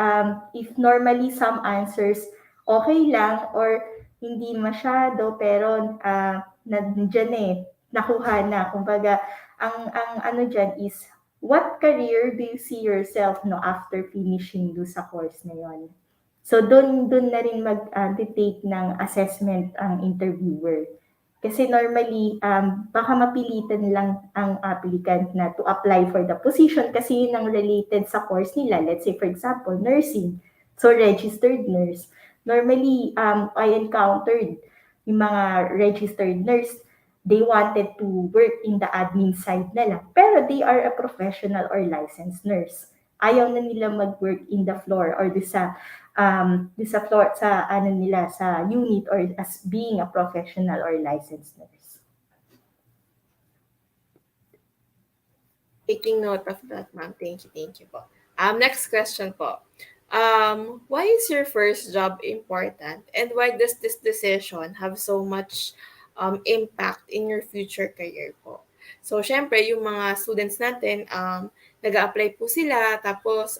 if normally some answers okay lang or hindi masyado, pero nandiyan eh, nakuha na. Kumbaga, ang ano dyan is, what career do you see yourself no after finishing do sa course na yon? So, dun na rin mag-take ng assessment ang interviewer. Kasi normally, baka mapilitan lang ang applicant na to apply for the position kasi yun ang related sa course nila. Let's say, for example, nursing. So, registered nurse. Normally, I encountered yung mga registered nurse, they wanted to work in the admin side na lang. Pero they are a professional or licensed nurse. Ayaw na nila mag-work in the floor or sa floor sa ano nila sa unit or as being a professional or licensed nurse. Taking note of that, ma'am. Thank you po. Next question po. Why is your first job important and why does this decision have so much impact in your future career po? So, syempre, yung mga students natin, nag-a-apply po sila, tapos,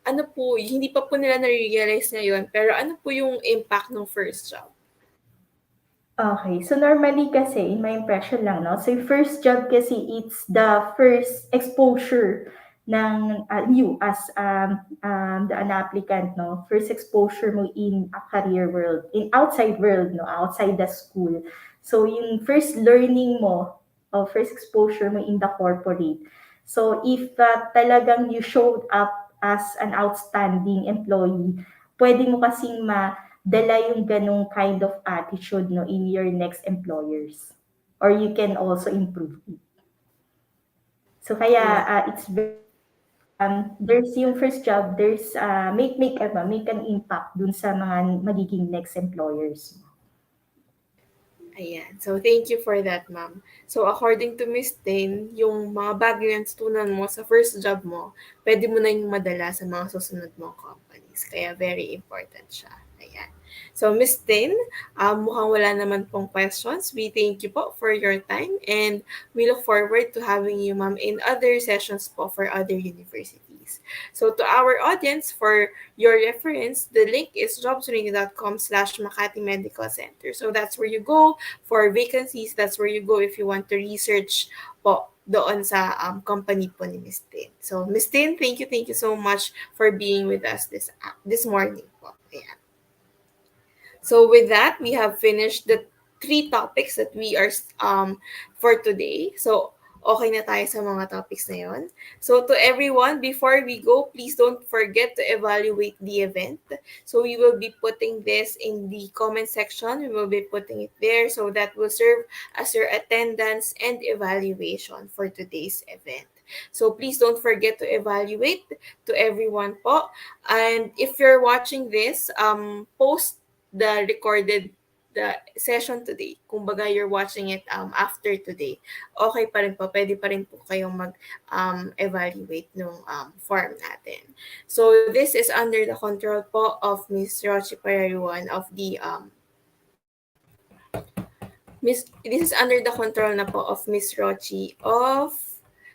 ano po, hindi pa po nila na-realize ngayon, pero ano po yung impact ng first job? Okay, so normally kasi in my impression lang 'no, so yung first job kasi it's the first exposure ng, you as, an applicant 'no, first exposure mo in a career world, in outside world 'no, outside the school. So yung first learning mo o first exposure mo in the corporate. So if, talagang you showed up as an outstanding employee, puwede mo kasing dala yung ganong kind of attitude no in your next employers or you can also improve it. So kaya Ayan. it's very, there's yung first job, there's make an impact dun sa mga magiging next employers. Ayan. So, thank you for that, ma'am. So, according to Miss Tin, yung mga bagay na natutunan mo sa first job mo, pwede mo na yung madala sa mga susunod mong companies. Kaya, very important siya. Ayan. So, Miss Tin, mukhang wala naman pong questions. We thank you po for your time and we look forward to having you, ma'am, in other sessions po for other universities. So, to our audience, for your reference, the link is jobsuniting.com/Makati Medical Center. So, that's where you go for vacancies. That's where you go if you want to research po doon sa company po ni Miss Tin. So, Miss Tin, thank you so much for being with us this morning po. Ayan. So with that, we have finished the three topics that we are for today. So okay na tayo sa mga topics na yon. So to everyone, before we go, please don't forget to evaluate the event. So we will be putting this in the comment section. We will be putting it there so that will serve as your attendance and evaluation for today's event. So please don't forget to evaluate to everyone po. And if you're watching this, post the recorded the session today. Kumbaga, you're watching it after today. Okay pa rin po, pwede pa rin po kayong mag-evaluate nung form natin. So, this is under the control po of Ms. Rochi Pararuan of the This is under the control na po of Miss Rochi of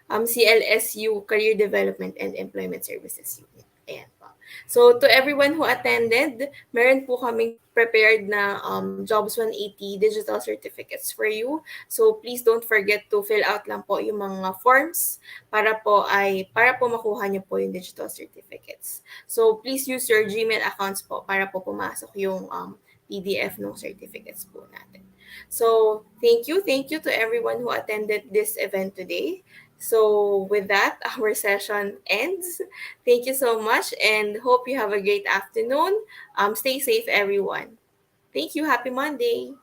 CLSU, Career Development and Employment Services Unit. Ayan po. So, to everyone who attended, meron po kaming prepared na Jobs 180 digital certificates for you. So, please don't forget to fill out lang po yung mga forms para po makuha niyo po yung digital certificates. So, please use your Gmail accounts po para po pumasok yung PDF ng certificates po natin. So, thank you to everyone who attended this event today. So, with that, our session ends. Thank you so much and hope you have a great afternoon. Stay safe, everyone. Thank you. Happy Monday.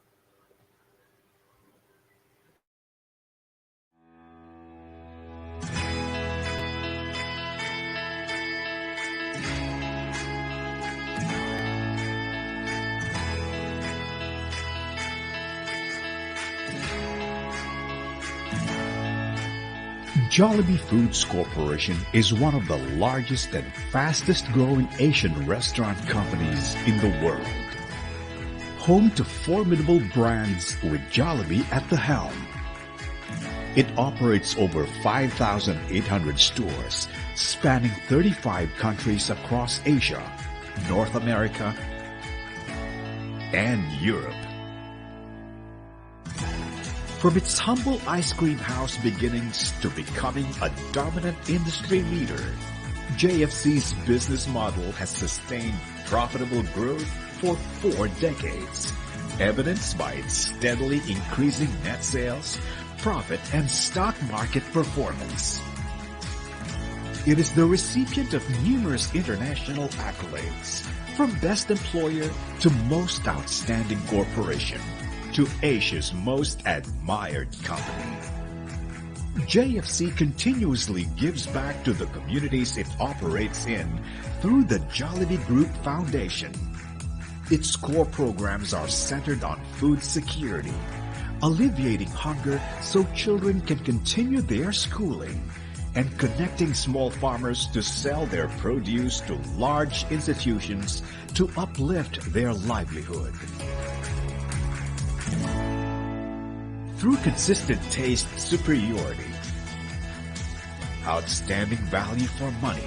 Jollibee Foods Corporation is one of the largest and fastest growing Asian restaurant companies in the world. Home to formidable brands with Jollibee at the helm. It operates over 5,800 stores spanning 35 countries across Asia, North America, and Europe. From its humble ice cream house beginnings to becoming a dominant industry leader, JFC's business model has sustained profitable growth for 4 decades, evidenced by its steadily increasing net sales, profit, and stock market performance. It is the recipient of numerous international accolades, from Best Employer to Most Outstanding Corporation, to Asia's most admired company. JFC continuously gives back to the communities it operates in through the Jollibee Group Foundation. Its core programs are centered on food security, alleviating hunger so children can continue their schooling, and connecting small farmers to sell their produce to large institutions to uplift their livelihood. Through consistent taste superiority, outstanding value for money,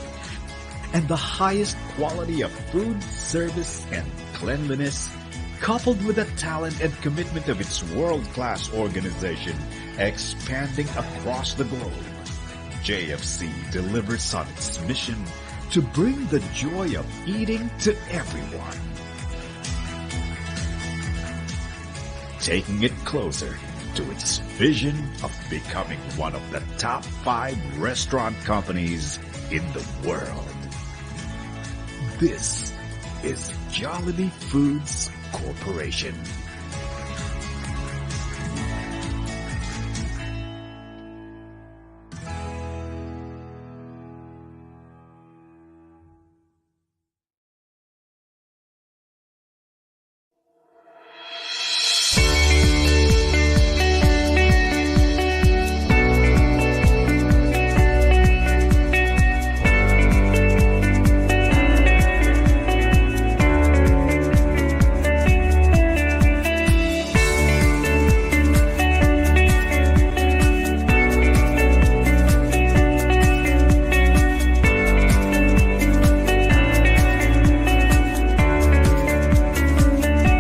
and the highest quality of food, service, and cleanliness, coupled with the talent and commitment of its world-class organization expanding across the globe, JFC delivers on its mission to bring the joy of eating to everyone. Taking it closer to its vision of becoming one of the top 5 restaurant companies in the world. This is Jollibee Foods Corporation.